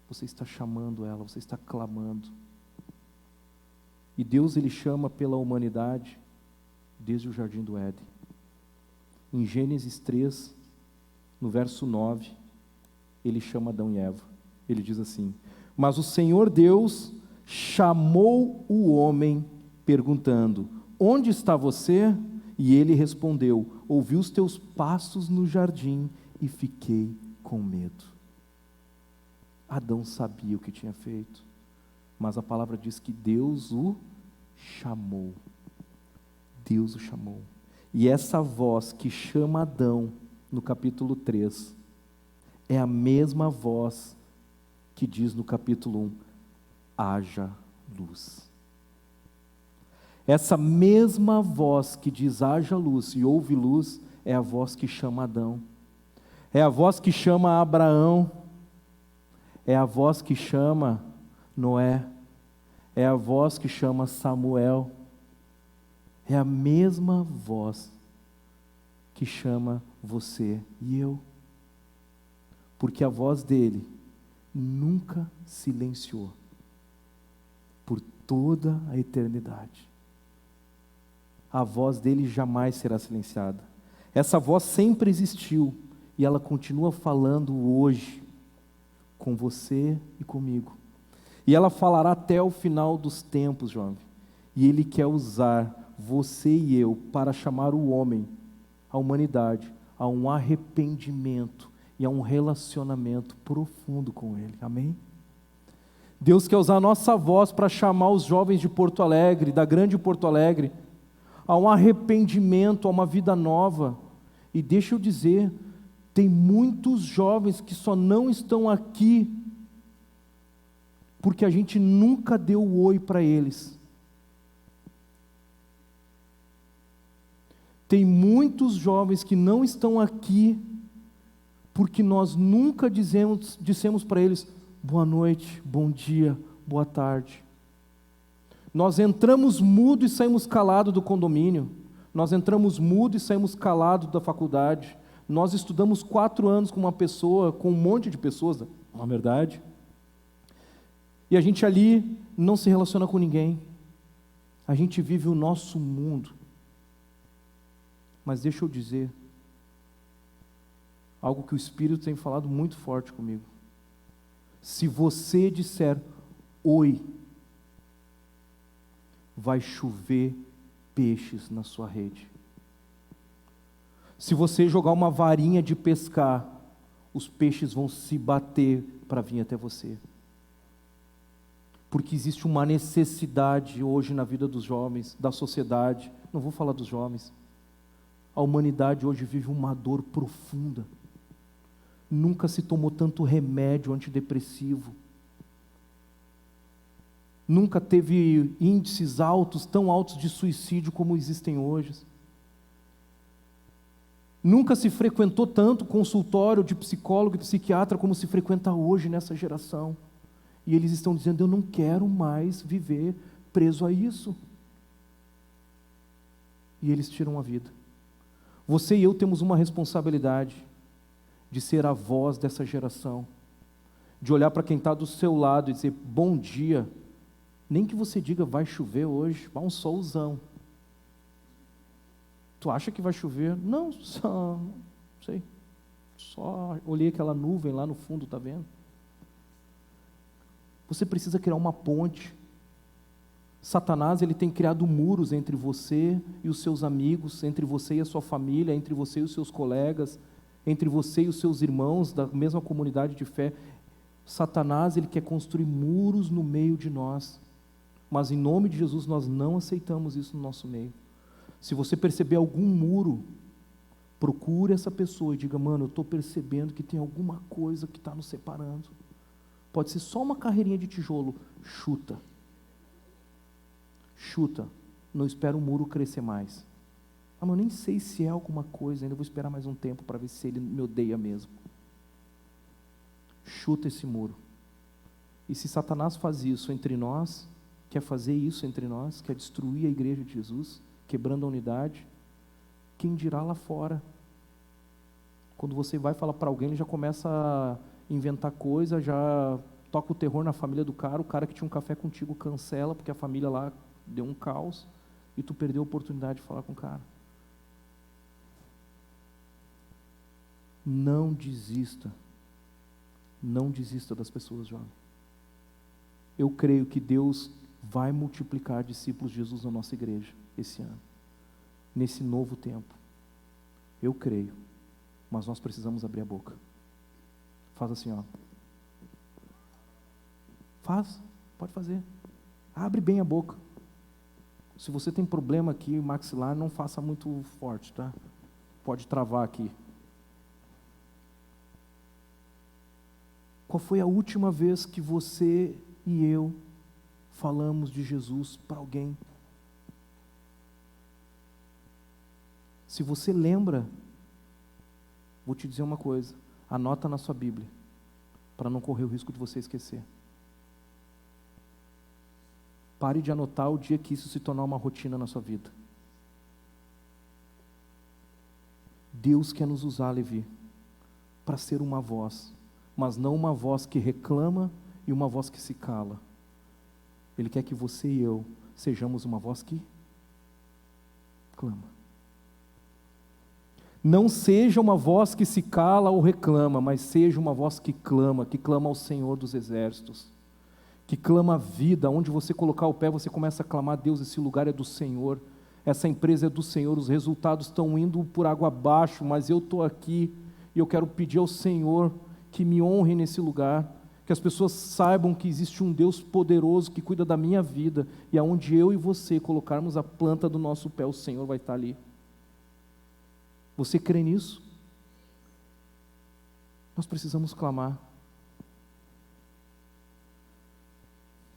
Você está chamando ela, você está clamando. E Deus, Ele chama pela humanidade desde o Jardim do Éden. Em Gênesis 3, no verso 9, Ele chama Adão e Eva. Ele diz assim: mas o Senhor Deus chamou o homem, perguntando: onde está você? E ele respondeu: ouvi os teus passos no jardim e fiquei com medo. Adão sabia o que tinha feito, mas a palavra diz que Deus o chamou. Deus o chamou. E essa voz que chama Adão, no capítulo 3, é a mesma voz que diz no capítulo 1, haja luz. Essa mesma voz que diz haja luz e houve luz, é a voz que chama Adão. É a voz que chama Abraão. É a voz que chama Noé. É a voz que chama Samuel. É a mesma voz que chama você e eu. Porque a voz dele nunca silenciou por toda a eternidade. A voz dele jamais será silenciada. Essa voz sempre existiu e ela continua falando hoje com você e comigo. E ela falará até o final dos tempos, jovem. E ele quer usar você e eu para chamar o homem, a humanidade, a um arrependimento e a um relacionamento profundo com ele. Amém? Deus quer usar a nossa voz para chamar os jovens de Porto Alegre, da grande Porto Alegre, a um arrependimento, a uma vida nova. E deixa eu dizer, tem muitos jovens que só não estão aqui porque a gente nunca deu o oi para eles. Tem muitos jovens que não estão aqui porque nós nunca dissemos para eles boa noite, bom dia, boa tarde. Nós entramos mudo e saímos calado do condomínio. Nós entramos mudo e saímos calado da faculdade. Nós estudamos 4 anos com uma pessoa, com um monte de pessoas, na verdade. E a gente ali não se relaciona com ninguém. A gente vive o nosso mundo. Mas deixa eu dizer algo que o Espírito tem falado muito forte comigo. Se você disser oi, vai chover peixes na sua rede. Se você jogar uma varinha de pescar, os peixes vão se bater para vir até você. Porque existe uma necessidade hoje na vida dos jovens, da sociedade, não vou falar dos jovens. A humanidade hoje vive uma dor profunda. Nunca se tomou tanto remédio antidepressivo. Nunca teve índices altos, tão altos de suicídio como existem hoje. Nunca se frequentou tanto consultório de psicólogo e psiquiatra como se frequenta hoje nessa geração. E eles estão dizendo: eu não quero mais viver preso a isso. E eles tiram a vida. Você e eu temos uma responsabilidade de ser a voz dessa geração, de olhar para quem está do seu lado e dizer: bom dia. Nem que você diga: vai chover hoje, vai um solzão. Tu acha que vai chover? Não, só, não sei, só olhei aquela nuvem lá no fundo, está vendo? Você precisa criar uma ponte. Satanás, ele tem criado muros entre você e os seus amigos, entre você e a sua família, entre você e os seus colegas, entre você e os seus irmãos da mesma comunidade de fé. Satanás, ele quer construir muros no meio de nós, mas em nome de Jesus nós não aceitamos isso no nosso meio. Se você perceber algum muro, procure essa pessoa e diga: mano, eu estou percebendo que tem alguma coisa que está nos separando. Pode ser só uma carreirinha de tijolo. Chuta, não espera o muro crescer mais. Ah, mas eu nem sei se é alguma coisa, ainda vou esperar mais um tempo para ver se ele me odeia mesmo. Chuta esse muro. E se Satanás faz isso entre nós, quer fazer isso entre nós, quer destruir a igreja de Jesus, quebrando a unidade, quem dirá lá fora? Quando você vai falar para alguém, ele já começa a inventar coisa, já toca o terror na família do cara, o cara que tinha um café contigo cancela, porque a família lá deu um caos, e tu perdeu a oportunidade de falar com o cara. Não desista das pessoas, jovem. Eu creio que Deus vai multiplicar discípulos de Jesus na nossa igreja esse ano, nesse novo tempo. Eu creio, mas nós precisamos abrir a boca. Faz assim, ó. Pode fazer. Abre bem a boca. Se você tem problema aqui, maxilar, não faça muito forte, tá? Pode travar aqui. Qual foi a última vez que você e eu falamos de Jesus para alguém? Se você lembra, vou te dizer uma coisa: anota na sua Bíblia, para não correr o risco de você esquecer. Pare de anotar o dia que isso se tornar uma rotina na sua vida. Deus quer nos usar, Levi, para ser uma voz, mas não uma voz que reclama e uma voz que se cala. Ele quer que você e eu sejamos uma voz que clama. Não seja uma voz que se cala ou reclama, mas seja uma voz que clama ao Senhor dos exércitos, que clama a vida. Onde você colocar o pé, você começa a clamar: Deus, esse lugar é do Senhor, essa empresa é do Senhor, os resultados estão indo por água abaixo, mas eu estou aqui, e eu quero pedir ao Senhor que me honre nesse lugar, que as pessoas saibam que existe um Deus poderoso que cuida da minha vida, e aonde eu e você colocarmos a planta do nosso pé, o Senhor vai estar ali. Você crê nisso? Nós precisamos clamar.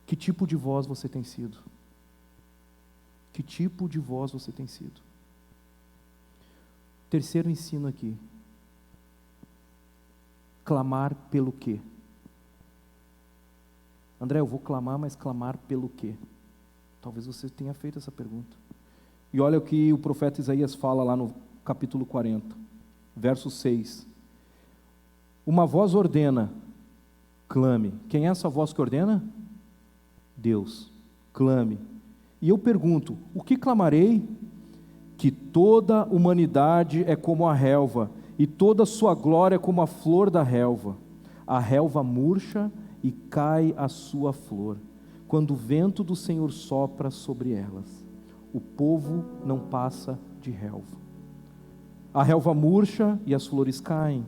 Que tipo de voz você tem sido? Que tipo de voz você tem sido? Terceiro ensino aqui. Clamar pelo quê? André, eu vou clamar, mas clamar pelo quê? Talvez você tenha feito essa pergunta. E olha o que o profeta Isaías fala lá no capítulo 40, verso 6. Uma voz ordena, clame. Quem é essa voz que ordena? Deus. Clame. E eu pergunto: o que clamarei? Que toda a humanidade é como a relva, e toda a sua glória é como a flor da relva. A relva murcha e cai a sua flor, quando o vento do Senhor sopra sobre elas. O povo não passa de relva. A relva murcha e as flores caem,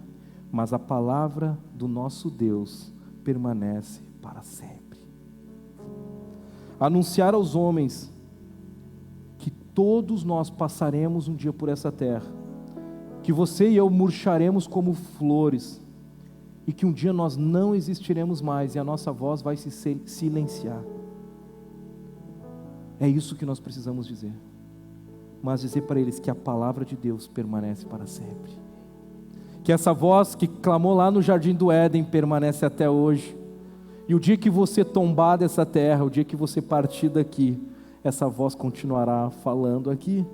mas a palavra do nosso Deus permanece para sempre. Anunciar aos homens que todos nós passaremos um dia por essa terra, que você e eu murcharemos como flores, e que um dia nós não existiremos mais, e a nossa voz vai se silenciar. É isso que nós precisamos dizer. Mas dizer para eles que a palavra de Deus permanece para sempre. Que essa voz que clamou lá no Jardim do Éden permanece até hoje. E o dia que você tombar dessa terra, o dia que você partir daqui, essa voz continuará falando aqui.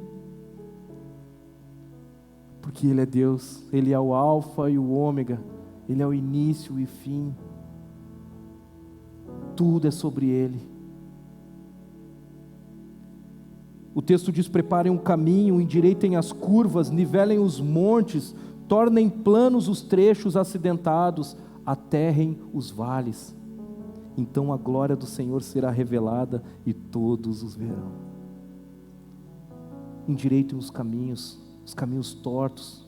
Porque Ele é Deus, Ele é o alfa e o ômega, Ele é o início e fim. Tudo é sobre Ele. O texto diz: preparem um caminho, endireitem as curvas, nivelem os montes, tornem planos os trechos acidentados, aterrem os vales. Então a glória do Senhor será revelada e todos os verão. Endireitem os caminhos tortos.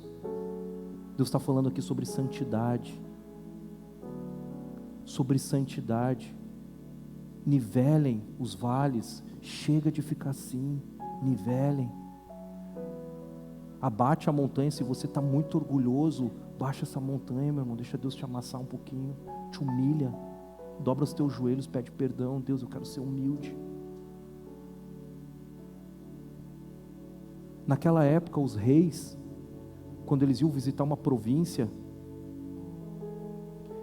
Deus está falando aqui sobre santidade. Sobre santidade. Nivelem os vales. Chega de ficar assim. Nivelem. Abate a montanha. Se você está muito orgulhoso, baixa essa montanha, meu irmão. Deixa Deus te amassar um pouquinho. Te humilha. Dobra os teus joelhos, pede perdão. Deus, eu quero ser humilde. Naquela época, os reis, quando eles iam visitar uma província,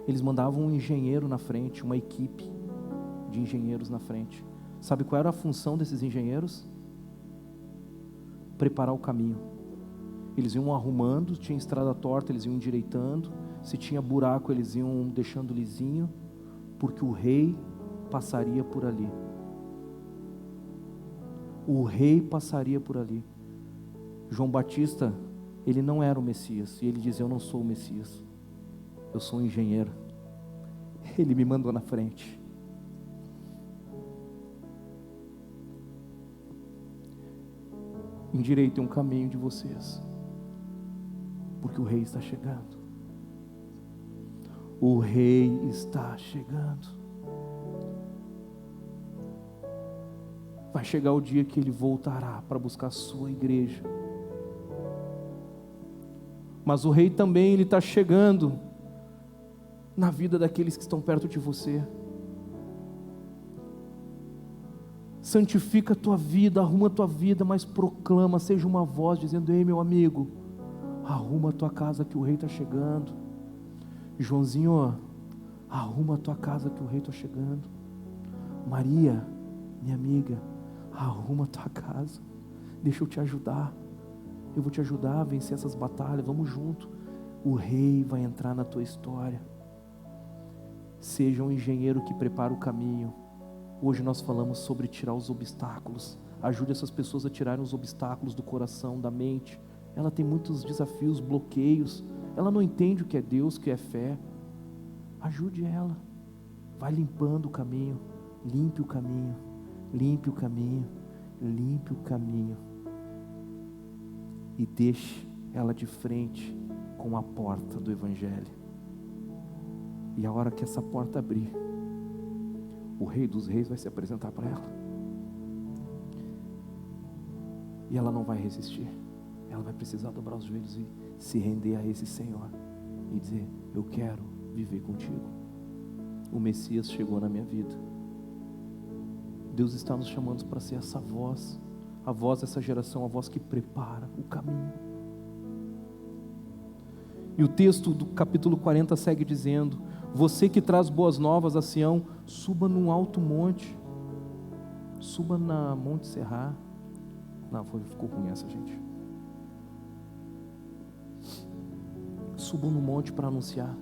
eles mandavam um engenheiro na frente, uma equipe de engenheiros na frente. Sabe qual era a função desses engenheiros? Preparar o caminho. Eles iam arrumando, tinha estrada torta, eles iam endireitando, se tinha buraco, eles iam deixando lisinho, porque o rei passaria por ali. O rei passaria por ali. João Batista, ele não era o Messias, e ele dizia: eu não sou o Messias, eu sou um engenheiro, ele me mandou na frente. Endireitem um caminho de vocês, porque o rei está chegando. O rei está chegando. Vai chegar o dia que ele voltará para buscar a sua igreja. Mas o rei também, ele está chegando na vida daqueles que estão perto de você. Santifica a tua vida, arruma a tua vida, mas proclama, seja uma voz dizendo: ei, meu amigo, arruma a tua casa que o rei está chegando. Joãozinho, arruma a tua casa que o rei está chegando. Maria, minha amiga, arruma a tua casa, deixa eu te ajudar. Eu vou te ajudar a vencer essas batalhas, vamos junto. O rei vai entrar na tua história. Seja um engenheiro que prepara o caminho. Hoje nós falamos sobre tirar os obstáculos. Ajude essas pessoas a tirarem os obstáculos do coração, da mente. Ela tem muitos desafios, bloqueios. Ela não entende o que é Deus, o que é fé. Ajude ela. Vai limpando o caminho. Limpe o caminho. Limpe o caminho. Limpe o caminho. E deixe ela de frente com a porta do Evangelho. E a hora que essa porta abrir, o Rei dos Reis vai se apresentar para ela. E ela não vai resistir. Ela vai precisar dobrar os joelhos e se render a esse Senhor. E dizer: eu quero viver contigo. O Messias chegou na minha vida. Deus está nos chamando para ser essa voz. A voz dessa geração, a voz que prepara o caminho. E o texto do capítulo 40 segue dizendo: você que traz boas novas a Sião, suba num alto monte. Suba na Monte Serra. Não, ficou ruim essa, gente. Subam no monte para anunciar.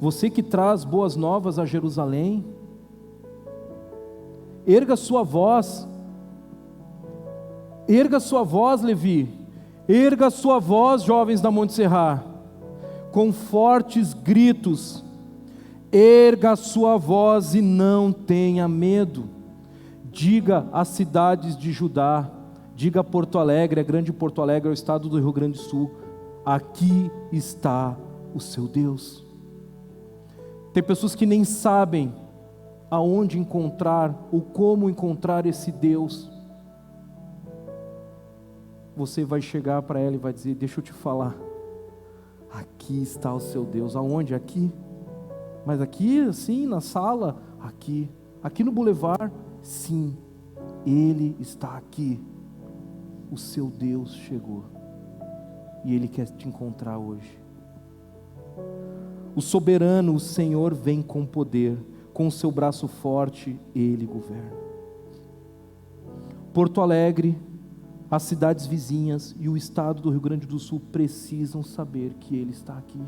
Você que traz boas novas a Jerusalém, erga sua voz. Erga sua voz, Levi. Erga sua voz, jovens da Monte Serra, com fortes gritos. Erga a sua voz e não tenha medo. Diga às cidades de Judá, diga a Porto Alegre, a grande Porto Alegre, ao estado do Rio Grande do Sul: aqui está o seu Deus. Tem pessoas que nem sabem aonde encontrar ou como encontrar esse Deus. Você vai chegar para ela e vai dizer: deixa eu te falar, aqui está o seu Deus. Aonde? Aqui. Mas aqui, assim, na sala? Aqui. Aqui no bulevar? Sim, Ele está aqui. O seu Deus chegou. E Ele quer te encontrar hoje. O soberano, o Senhor, vem com poder, com o seu braço forte, Ele governa. Porto Alegre, as cidades vizinhas e o estado do Rio Grande do Sul precisam saber que Ele está aqui.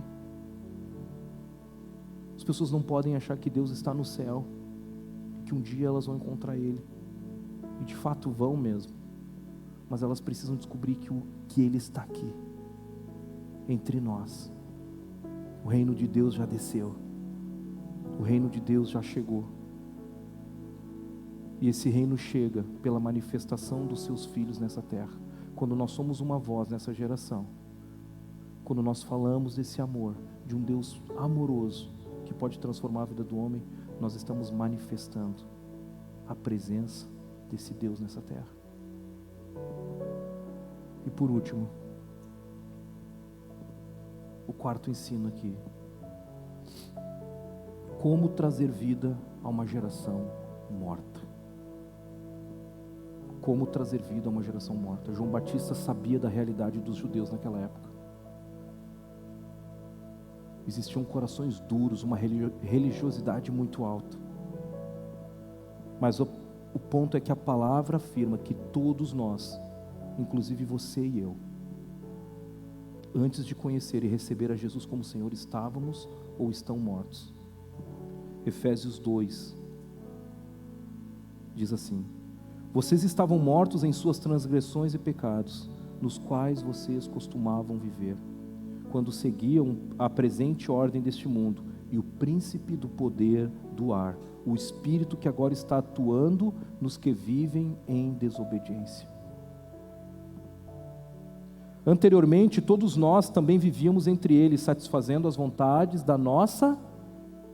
As pessoas não podem achar que Deus está no céu, que um dia elas vão encontrar Ele, e de fato vão mesmo, mas elas precisam descobrir que Ele está aqui, entre nós. O reino de Deus já desceu, o reino de Deus já chegou, e esse reino chega pela manifestação dos seus filhos nessa terra. Quando nós somos uma voz nessa geração, quando nós falamos desse amor, de um Deus amoroso, que pode transformar a vida do homem, nós estamos manifestando a presença desse Deus nessa terra. E por último, o quarto ensino aqui: como trazer vida a uma geração morta. Como trazer vida a uma geração morta. João Batista sabia da realidade dos judeus naquela época. Existiam corações duros, uma religiosidade muito alta. Mas o ponto é que a palavra afirma que todos nós, inclusive você e eu, antes de conhecer e receber a Jesus como Senhor, estávamos ou estão mortos. Efésios 2 diz assim: vocês estavam mortos em suas transgressões e pecados, nos quais vocês costumavam viver, quando seguiam a presente ordem deste mundo e o príncipe do poder do ar, o espírito que agora está atuando nos que vivem em desobediência. Anteriormente, todos nós também vivíamos entre eles, satisfazendo as vontades da nossa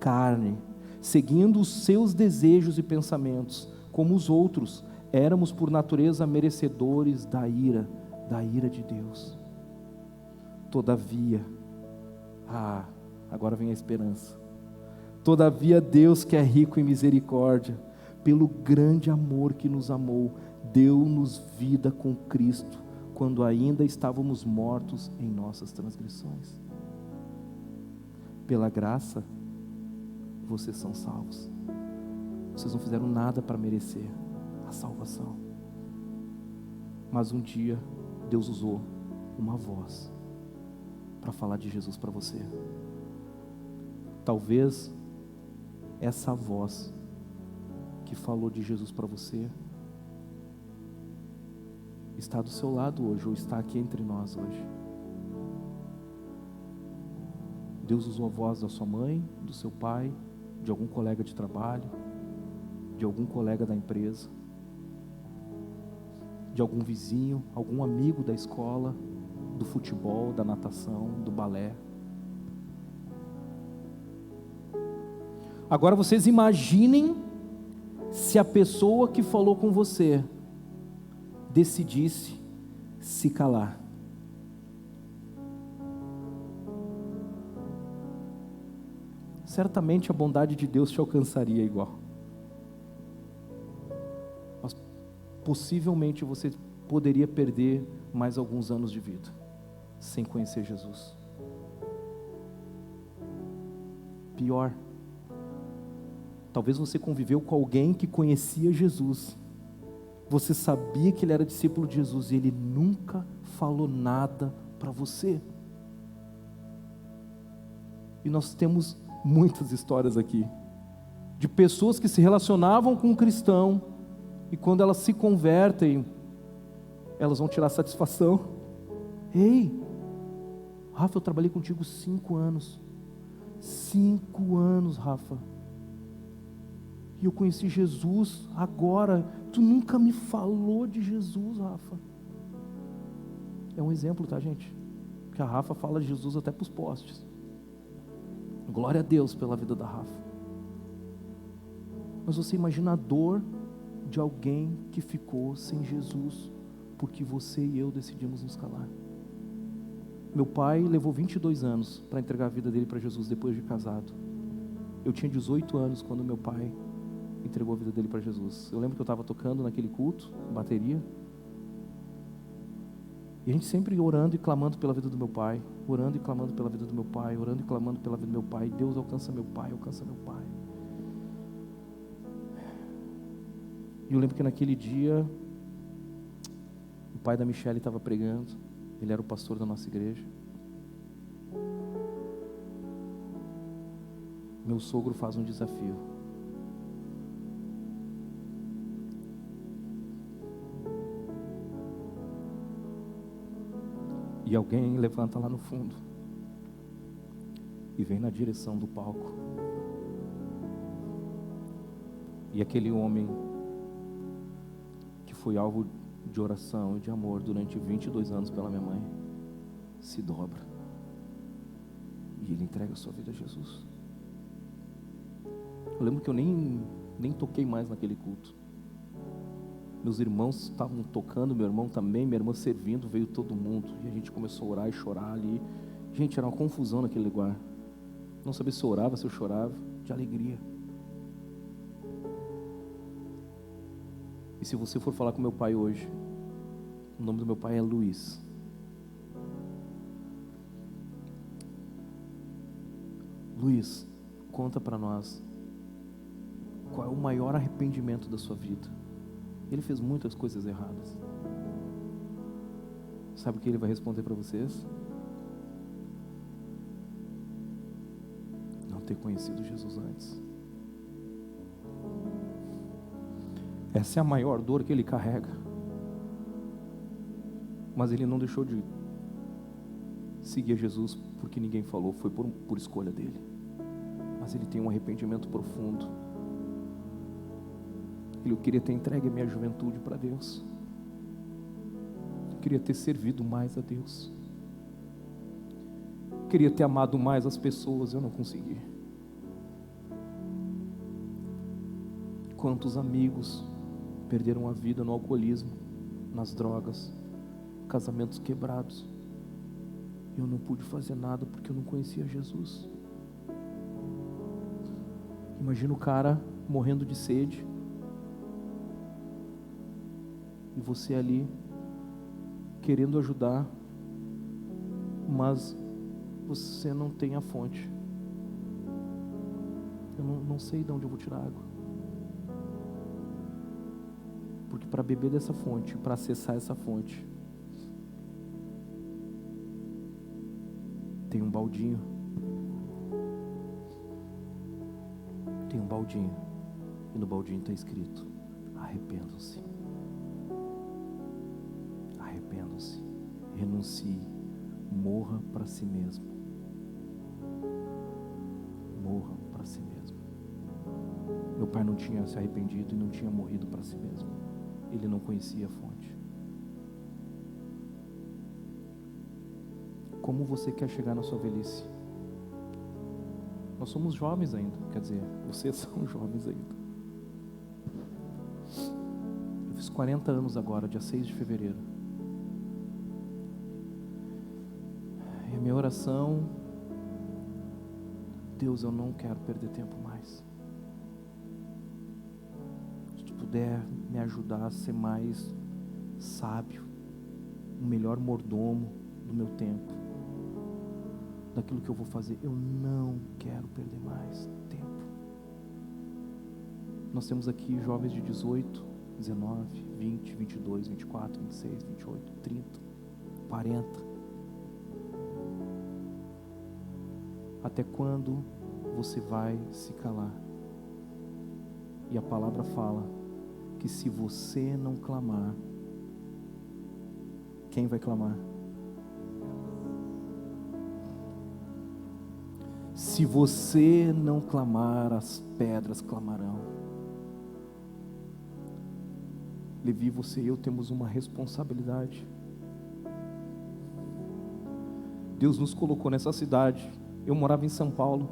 carne, seguindo os seus desejos e pensamentos. Como os outros, éramos por natureza merecedores da ira de Deus. Todavia, agora vem a esperança. Todavia Deus, que é rico em misericórdia, pelo grande amor que nos amou, deu-nos vida com Cristo, quando ainda estávamos mortos em nossas transgressões. Pela graça, vocês são salvos. Vocês não fizeram nada para merecer a salvação. Mas um dia, Deus usou uma voz para falar de Jesus para você. Talvez essa voz que falou de Jesus para você está do seu lado hoje, ou está aqui entre nós hoje. Deus usou a voz da sua mãe, do seu pai, de algum colega de trabalho, de algum colega da empresa, de algum vizinho, algum amigo da escola, do futebol, da natação, do balé. Agora vocês imaginem se a pessoa que falou com você decidisse se calar. Certamente a bondade de Deus te alcançaria igual. Mas possivelmente você poderia perder mais alguns anos de vida sem conhecer Jesus. Pior, talvez você conviveu com alguém que conhecia Jesus. Você sabia que ele era discípulo de Jesus e ele nunca falou nada para você. E nós temos muitas histórias aqui de pessoas que se relacionavam com um cristão e quando elas se convertem, elas vão tirar satisfação. Ei, Rafa, eu trabalhei contigo 5 anos. 5 anos, Rafa. E eu conheci Jesus agora. Tu nunca me falou de Jesus, Rafa. É um exemplo, tá, gente? Porque a Rafa fala de Jesus até para os postes. Glória a Deus pela vida da Rafa. Mas você imagina a dor de alguém que ficou sem Jesus, porque você e eu decidimos nos calar. Meu pai levou 22 anos para entregar a vida dele para Jesus depois de casado. Eu tinha 18 anos quando meu pai entregou a vida dele para Jesus. Eu lembro que eu estava tocando naquele culto, bateria. E a gente sempre orando e clamando pela vida do meu pai, orando e clamando pela vida do meu pai, orando e clamando pela vida do meu pai. Deus, alcança meu pai, alcança meu pai. E eu lembro que naquele dia, o pai da Michelle estava pregando, ele era o pastor da nossa igreja. Meu sogro faz um desafio. E alguém levanta lá no fundo e vem na direção do palco. E aquele homem que foi alvo de oração e de amor durante 22 anos pela minha mãe, se dobra. E ele entrega a sua vida a Jesus. Eu lembro que eu nem toquei mais naquele culto. Meus irmãos estavam tocando, meu irmão também, minha irmã servindo, veio todo mundo. E a gente começou a orar e chorar ali. Gente, era uma confusão naquele lugar. Não sabia se eu orava, se eu chorava, de alegria. E se você for falar com meu pai hoje, o nome do meu pai é Luiz. Luiz, conta para nós, qual é o maior arrependimento da sua vida? Ele fez muitas coisas erradas. Sabe o que ele vai responder para vocês? Não ter conhecido Jesus antes. Essa é a maior dor que ele carrega. Mas ele não deixou de seguir Jesus porque ninguém falou, foi por escolha dele. Mas ele tem um arrependimento profundo. Eu queria ter entregue a minha juventude para Deus. Eu queria ter servido mais a Deus. Eu queria ter amado mais as pessoas, eu não consegui. Quantos amigos perderam a vida no alcoolismo, nas drogas, casamentos quebrados. Eu não pude fazer nada porque eu não conhecia Jesus. Imagina o cara morrendo de sede. E você ali, querendo ajudar, mas você não tem a fonte. Eu não sei de onde eu vou tirar água. Porque para beber dessa fonte, para acessar essa fonte, tem um baldinho. Tem um baldinho. E no baldinho está escrito: arrependam-se. Arrependam-se, renuncie, morra para si mesmo. Morra para si mesmo. Meu pai não tinha se arrependido e não tinha morrido para si mesmo. Ele não conhecia a fonte. Como você quer chegar na sua velhice? Nós somos jovens ainda, quer dizer, vocês são jovens ainda. Eu fiz 40 anos agora, dia 6 de fevereiro. E a minha oração: Deus, eu não quero perder tempo mais. Se tu puder me ajudar a ser mais sábio, o melhor mordomo do meu tempo, daquilo que eu vou fazer, eu não quero perder mais tempo. Nós temos aqui jovens de 18, 19, 20, 22, 24, 26, 28, 30, 40. Até quando você vai se calar? E a palavra fala que se você não clamar, quem vai clamar? Se você não clamar, as pedras clamarão. Levi, você e eu temos uma responsabilidade. Deus nos colocou nessa cidade. Eu morava em São Paulo.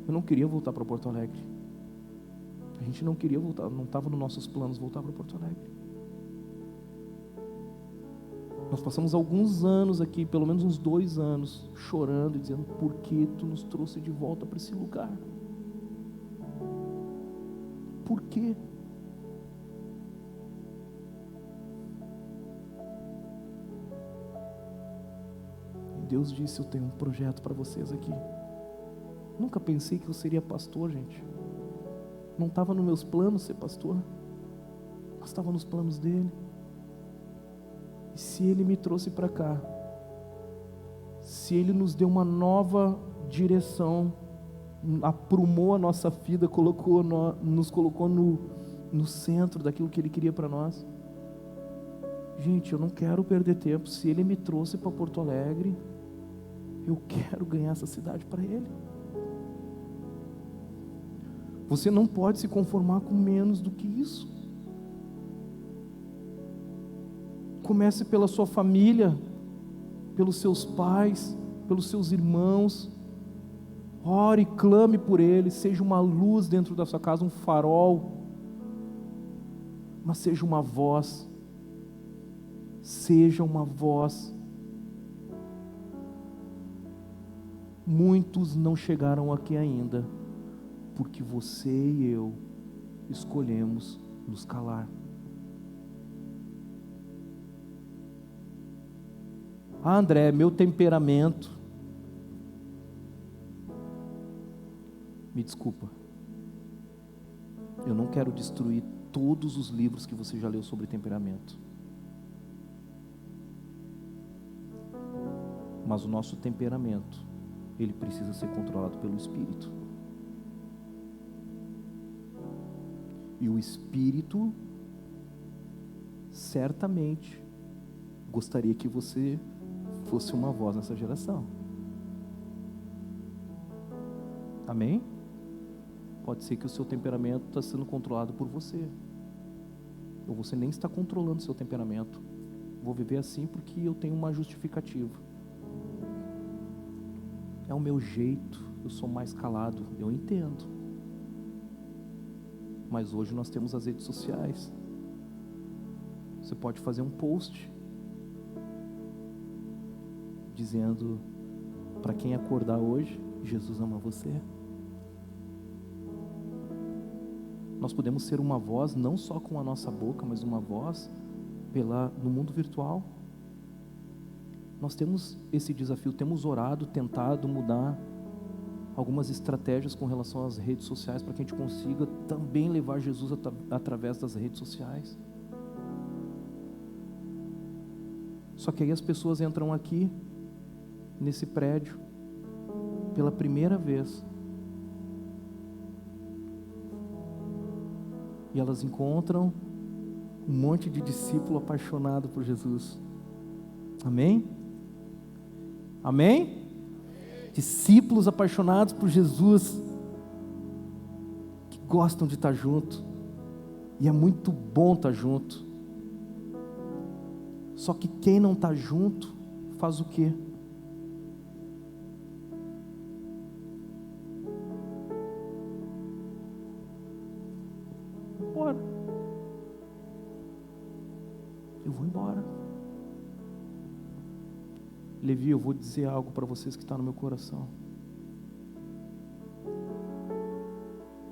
Eu não queria voltar para Porto Alegre. A gente não queria voltar, não estava nos nossos planos voltar para Porto Alegre. Nós passamos alguns anos aqui, pelo menos uns 2 anos, chorando e dizendo: por que tu nos trouxe de volta para esse lugar? Por quê? Deus disse: eu tenho um projeto para vocês aqui. Nunca pensei que eu seria pastor, gente. Não estava nos meus planos ser pastor, mas estava nos planos dele. E se ele me trouxe para cá, se ele nos deu uma nova direção, aprumou a nossa vida, nos colocou no centro daquilo que ele queria para nós, gente, eu não quero perder tempo. Se ele me trouxe para Porto Alegre, eu quero ganhar essa cidade para ele. Você não pode se conformar com menos do que isso. Comece pela sua família, pelos seus pais, pelos seus irmãos. Ore, clame por eles. Seja uma luz dentro da sua casa, um farol. Mas seja uma voz. Seja uma voz. Muitos não chegaram aqui ainda, porque você e eu escolhemos nos calar. Ah, André, meu temperamento. Me desculpa. Eu não quero destruir todos os livros que você já leu sobre temperamento. Mas o nosso temperamento, ele precisa ser controlado pelo Espírito. E o Espírito certamente gostaria que você fosse uma voz nessa geração. Amém? Pode ser que o seu temperamento está sendo controlado por você, ou você nem está controlando o seu temperamento. Vou viver assim porque eu tenho uma justificativa. É o meu jeito, eu sou mais calado, eu entendo. Mas hoje nós temos as redes sociais. Você pode fazer um post dizendo: para quem acordar hoje, Jesus ama você. Nós podemos ser uma voz não só com a nossa boca, mas uma voz no mundo virtual. Nós temos esse desafio, temos orado, tentado mudar algumas estratégias com relação às redes sociais, para que a gente consiga também levar Jesus através das redes sociais. Só que aí as pessoas entram aqui, nesse prédio, pela primeira vez, e elas encontram um monte de discípulo apaixonado por Jesus. Amém? Amém? Discípulos apaixonados por Jesus, que gostam de estar junto, e é muito bom estar junto. Só que quem não está junto, faz o quê? Embora. Eu vou embora. Levi, eu vou dizer algo para vocês que está no meu coração.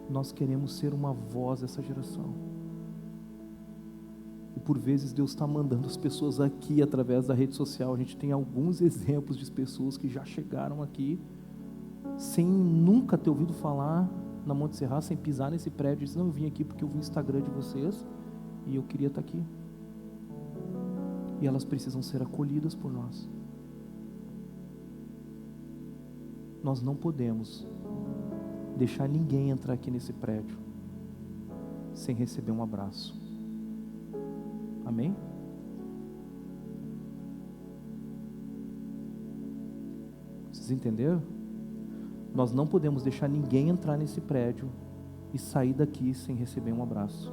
Nós queremos ser uma voz dessa geração. E por vezes Deus está mandando as pessoas aqui através da rede social. A gente tem alguns exemplos de pessoas que já chegaram aqui sem nunca ter ouvido falar na Monte Serra, sem pisar nesse prédio. Dizem: não, eu vim aqui porque eu vi o Instagram de vocês e eu queria estar aqui. E elas precisam ser acolhidas por nós. Nós não podemos deixar ninguém entrar aqui nesse prédio sem receber um abraço. Amém? Vocês entenderam? Nós não podemos deixar ninguém entrar nesse prédio e sair daqui sem receber um abraço.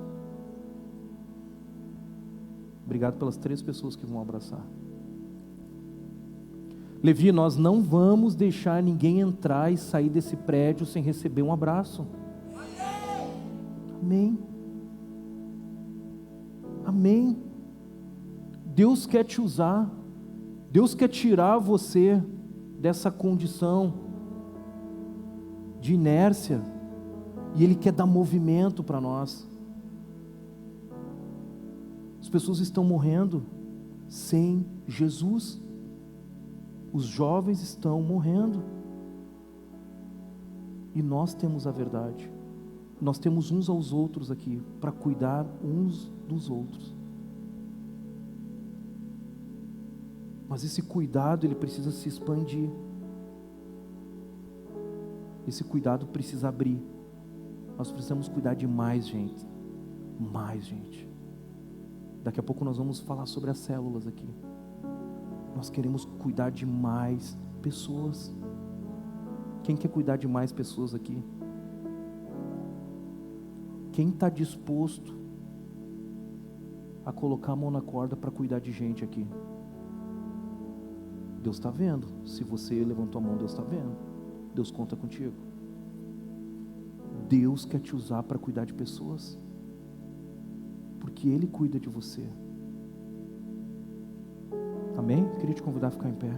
Obrigado pelas 3 pessoas que vão abraçar. Levi, nós não vamos deixar ninguém entrar e sair desse prédio sem receber um abraço. Amém. Amém. Deus quer te usar. Deus quer tirar você dessa condição de inércia, e Ele quer dar movimento para nós. As pessoas estão morrendo sem Jesus. Os jovens estão morrendo. E nós temos a verdade. Nós temos uns aos outros aqui, para cuidar uns dos outros. Mas esse cuidado, ele precisa se expandir. Esse cuidado precisa abrir. Nós precisamos cuidar de mais gente. Mais gente. Daqui a pouco nós vamos falar sobre as células aqui. Nós queremos cuidar de mais pessoas. Quem quer cuidar de mais pessoas aqui? Quem está disposto a colocar a mão na corda para cuidar de gente aqui? Deus está vendo. Se você levantou a mão, Deus está vendo. Deus conta contigo. Deus quer te usar para cuidar de pessoas, porque Ele cuida de você. Amém? Queria te convidar a ficar em pé.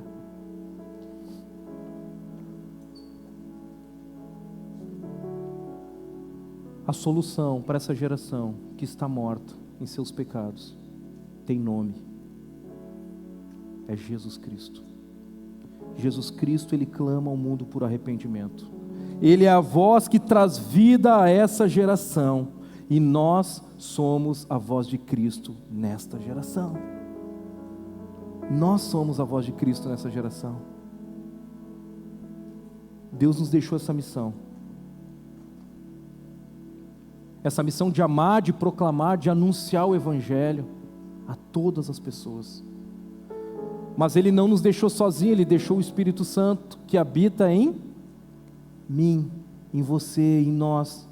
A solução para essa geração que está morta em seus pecados tem nome. É Jesus Cristo. Jesus Cristo, Ele clama ao mundo por arrependimento. Ele é a voz que traz vida a essa geração. E nós somos a voz de Cristo nesta geração. Nós somos a voz de Cristo nessa geração. Deus nos deixou essa missão. Essa missão de amar, de proclamar, de anunciar o Evangelho a todas as pessoas. Mas Ele não nos deixou sozinhos, Ele deixou o Espírito Santo que habita em mim, em você, em nós.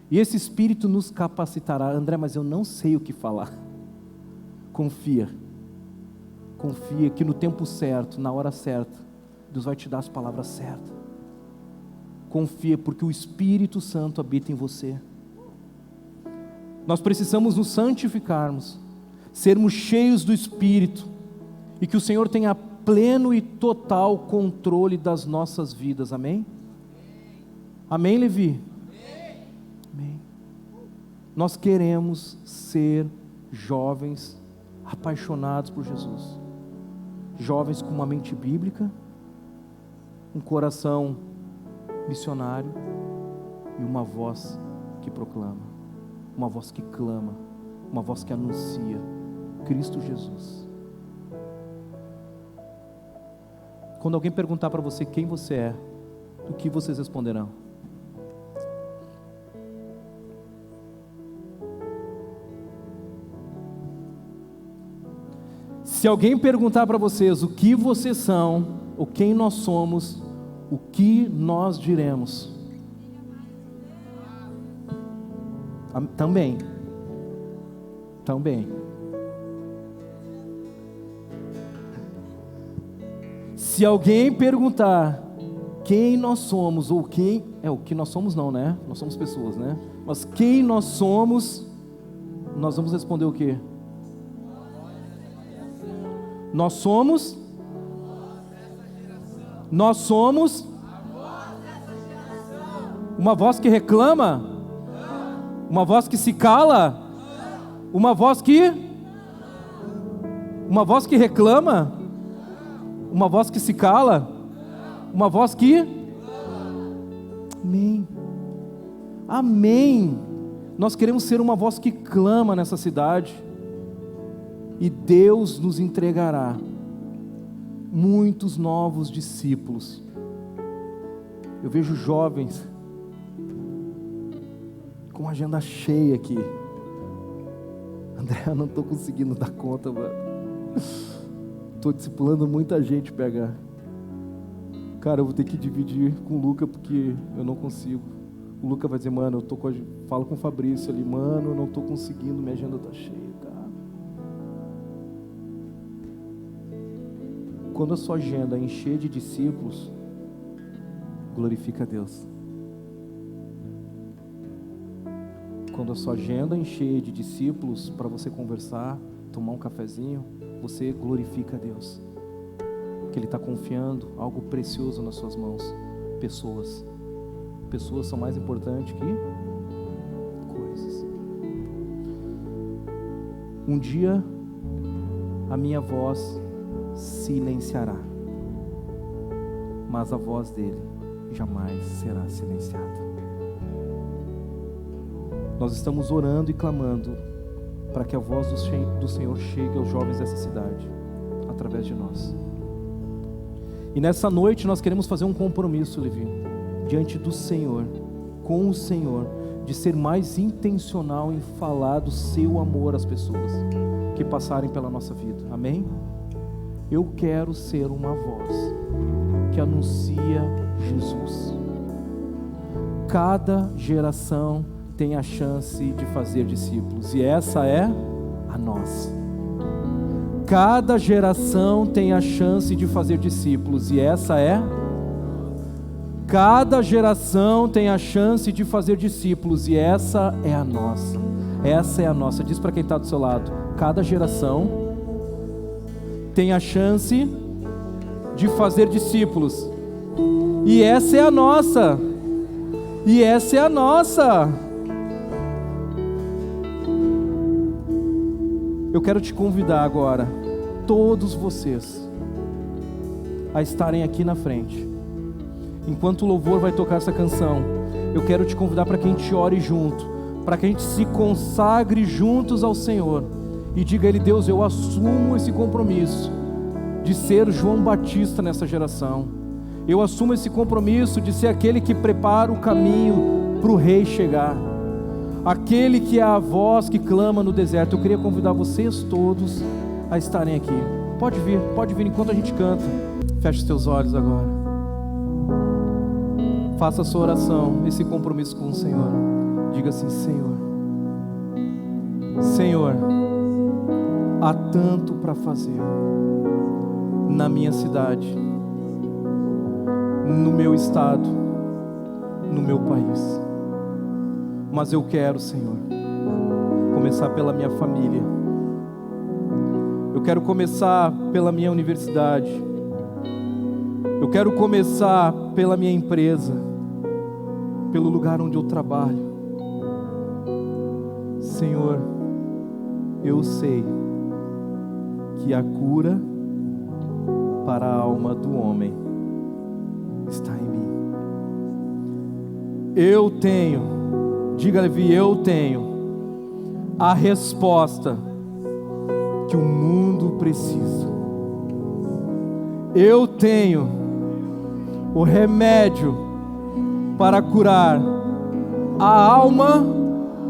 E esse Espírito nos capacitará. André, mas eu não sei o que falar. Confia. Confia que no tempo certo, na hora certa, Deus vai te dar as palavras certas. Confia, porque o Espírito Santo habita em você. Nós precisamos nos santificarmos, sermos cheios do Espírito, e que o Senhor tenha pleno e total controle das nossas vidas, amém? Amém, Levi? Amém. Nós queremos ser jovens apaixonados por Jesus, jovens com uma mente bíblica, um coração missionário e uma voz que proclama, uma voz que clama, uma voz que anuncia Cristo Jesus. Quando alguém perguntar para você quem você é, o que vocês responderão? Se alguém perguntar para vocês o que vocês são, ou quem nós somos, o que nós diremos? Também. Se alguém perguntar quem nós somos, ou quem... o que nós somos não, né? Nós somos pessoas, né? Mas quem nós somos, nós vamos responder o quê? Nós somos uma voz que reclama, uma voz que se cala, uma voz que reclama, uma voz que se cala, uma voz que... Amém. Amém. Nós queremos ser uma voz que clama nessa cidade. E Deus nos entregará muitos novos discípulos. Eu vejo jovens com a agenda cheia aqui. André, eu não estou conseguindo dar conta, mano. Estou discipulando muita gente, PH. Cara, eu vou ter que dividir com o Luca, porque eu não consigo. O Luca vai dizer, mano, falo com o Fabrício ali, mano, eu não estou conseguindo, minha agenda está cheia, cara. Quando a sua agenda encher de discípulos, glorifica a Deus. Quando a sua agenda encher de discípulos para você conversar, tomar um cafezinho, você glorifica a Deus, porque Ele está confiando algo precioso nas suas mãos. Pessoas são mais importantes que coisas. Um dia a minha voz silenciará. mas a voz dele jamais será silenciada. Nós estamos orando e clamando para que a voz do Senhor chegue aos jovens dessa cidade, através de nós. E nessa noite nós queremos fazer um compromisso, Levi, diante do Senhor, com o Senhor, de ser mais intencional em falar do seu amor às pessoas que passarem pela nossa vida. Amém? Eu quero ser uma voz que anuncia Jesus. Cada geração tem a chance de fazer discípulos, e essa é a nossa. Cada geração tem a chance de fazer discípulos, e essa é. Cada geração tem a chance de fazer discípulos, e essa é a nossa. Essa é a nossa. Diz para quem está do seu lado: cada geração tem a chance de fazer discípulos, e essa é a nossa. E essa é a nossa. Eu quero te convidar agora, todos vocês, a estarem aqui na frente. Enquanto o louvor vai tocar essa canção, eu quero te convidar para que a gente ore junto, para que a gente se consagre juntos ao Senhor e diga a Ele: Deus, eu assumo esse compromisso de ser João Batista nessa geração. Eu assumo esse compromisso de ser aquele que prepara o caminho para o Rei chegar, aquele que é a voz que clama no deserto. Eu queria convidar vocês todos a estarem aqui. Pode vir enquanto a gente canta. Feche os teus olhos agora. Faça a sua oração, esse compromisso com o Senhor. Diga assim: Senhor, há tanto para fazer na minha cidade, no meu estado, no meu país. Mas eu quero, Senhor, começar pela minha família. Eu quero começar pela minha universidade. Eu quero começar pela minha empresa, pelo lugar onde eu trabalho. Senhor, eu sei que a cura para a alma do homem está em mim. Eu tenho, diga, Levi, eu tenho a resposta que o mundo precisa. Eu tenho o remédio para curar a alma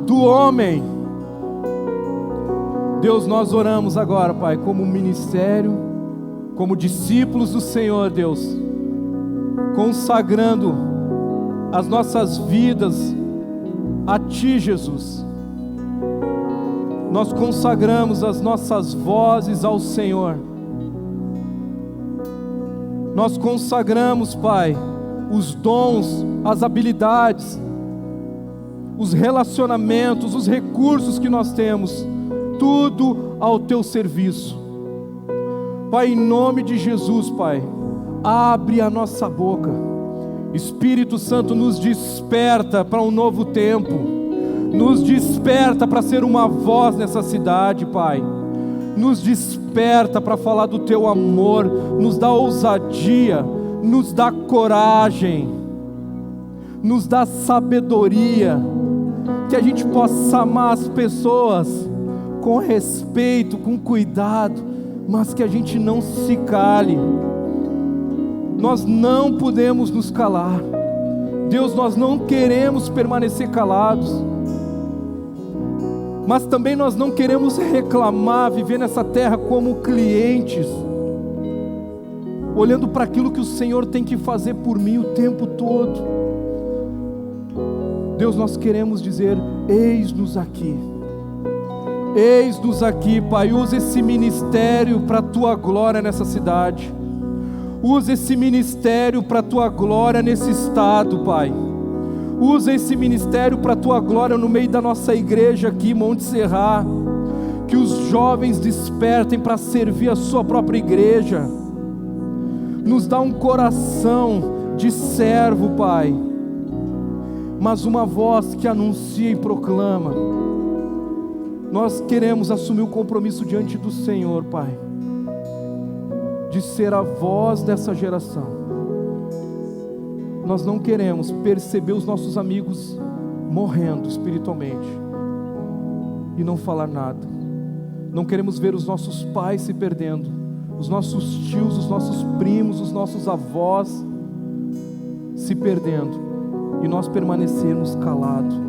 do homem. Deus, nós oramos agora, Pai, como ministério, como discípulos do Senhor, Deus, consagrando as nossas vidas a Ti, Jesus. Nós consagramos as nossas vozes ao Senhor. Nós consagramos, Pai, os dons, as habilidades, os relacionamentos, os recursos que nós temos, tudo ao Teu serviço. Pai, em nome de Jesus, Pai, abre a nossa boca. Espírito Santo, nos desperta para um novo tempo, nos desperta para ser uma voz nessa cidade, Pai. Nos desperta para falar do Teu amor, nos dá ousadia, nos dá coragem, nos dá sabedoria, que a gente possa amar as pessoas com respeito, com cuidado, mas que a gente não se cale. Nós não podemos nos calar. Deus, nós não queremos permanecer calados, mas também nós não queremos reclamar, viver nessa terra como clientes, olhando para aquilo que o Senhor tem que fazer por mim o tempo todo. Deus, nós queremos dizer: eis-nos aqui. Eis-nos aqui, Pai. Usa esse ministério para a Tua glória nessa cidade. Usa esse ministério para a Tua glória nesse estado, Pai. Usa esse ministério para a Tua glória no meio da nossa igreja aqui, Monte Serra. Que os jovens despertem para servir a sua própria igreja. Nos dá um coração de servo, Pai, mas uma voz que anuncia e proclama. Nós queremos assumir o compromisso diante do Senhor, Pai, de ser a voz dessa geração, Nós não queremos perceber os nossos amigos morrendo espiritualmente e não falar nada. Não queremos ver os nossos pais se perdendo, os nossos tios, os nossos primos, os nossos avós se perdendo, e nós permanecermos calados.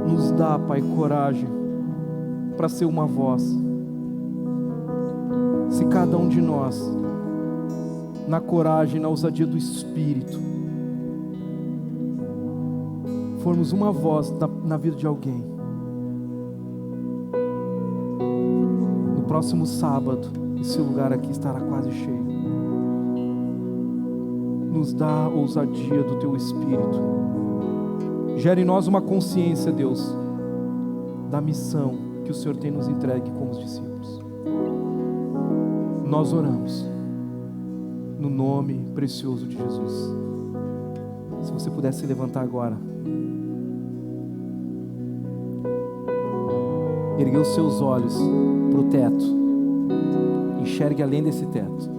Nos dá, Pai, coragem para ser uma voz. Se cada um de nós, na coragem, na ousadia do Espírito, formos uma voz na vida de alguém. No próximo sábado, esse lugar aqui estará quase cheio. Nos dá a ousadia do Teu Espírito. Gera em nós uma consciência, Deus, da missão que o Senhor tem nos entregue como os discípulos. Nós oramos no nome precioso de Jesus. Se você pudesse se levantar agora, erguer os seus olhos para o teto, enxergue além desse teto.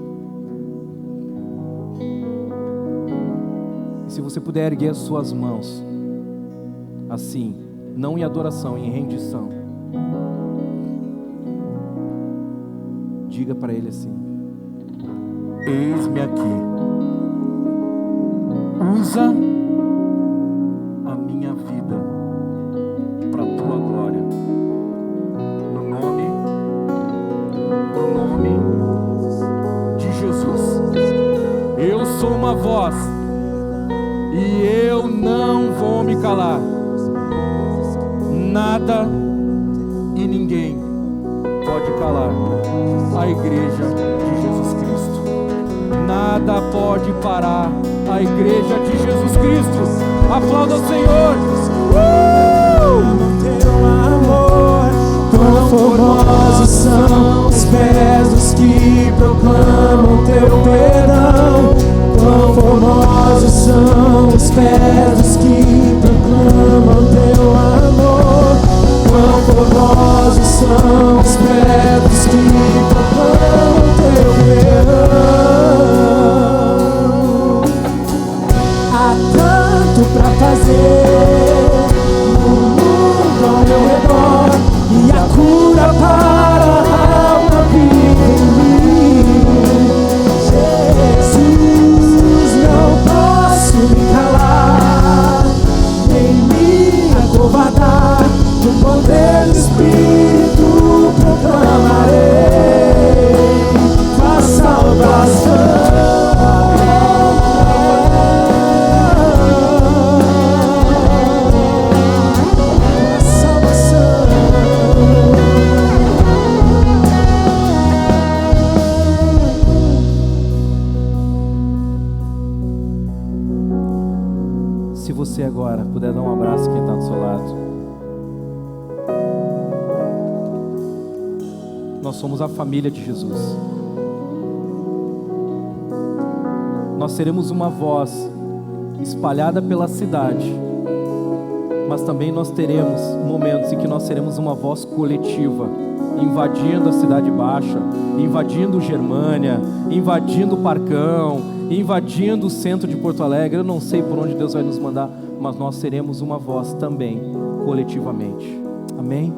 E se você puder erguer as suas mãos, assim, não em adoração, em rendição, diga para Ele assim: eis-me aqui, usa a minha vida para a Tua glória, no nome de Jesus. Eu sou uma voz e eu não vou me calar. Nada e ninguém pode calar a igreja de Jesus Cristo. Nada pode parar a igreja de Jesus Cristo. Aplauda o Senhor. Teu amor, quão formosos são os pés dos que proclamam Teu perdão. Quão formosos são os pés dos que proclamam Teu amor. Quão formosos são os pés dos que proclamam Teu perdão. Há tanto pra fazer no mundo ao meu redor, e a cura para a alma vive em mim. Jesus, não posso me calar, nem me acovardar. No poder do Espírito proclamarei a salvação. Se você agora puder dar um abraço a quem está do seu lado. Nós somos a família de Jesus. Nós seremos uma voz espalhada pela cidade, mas também nós teremos momentos em que nós seremos uma voz coletiva, invadindo a Cidade Baixa, invadindo Germânia, invadindo o Parcão, invadindo o centro de Porto Alegre. Eu não sei por onde Deus vai nos mandar, mas nós seremos uma voz também, coletivamente. Amém?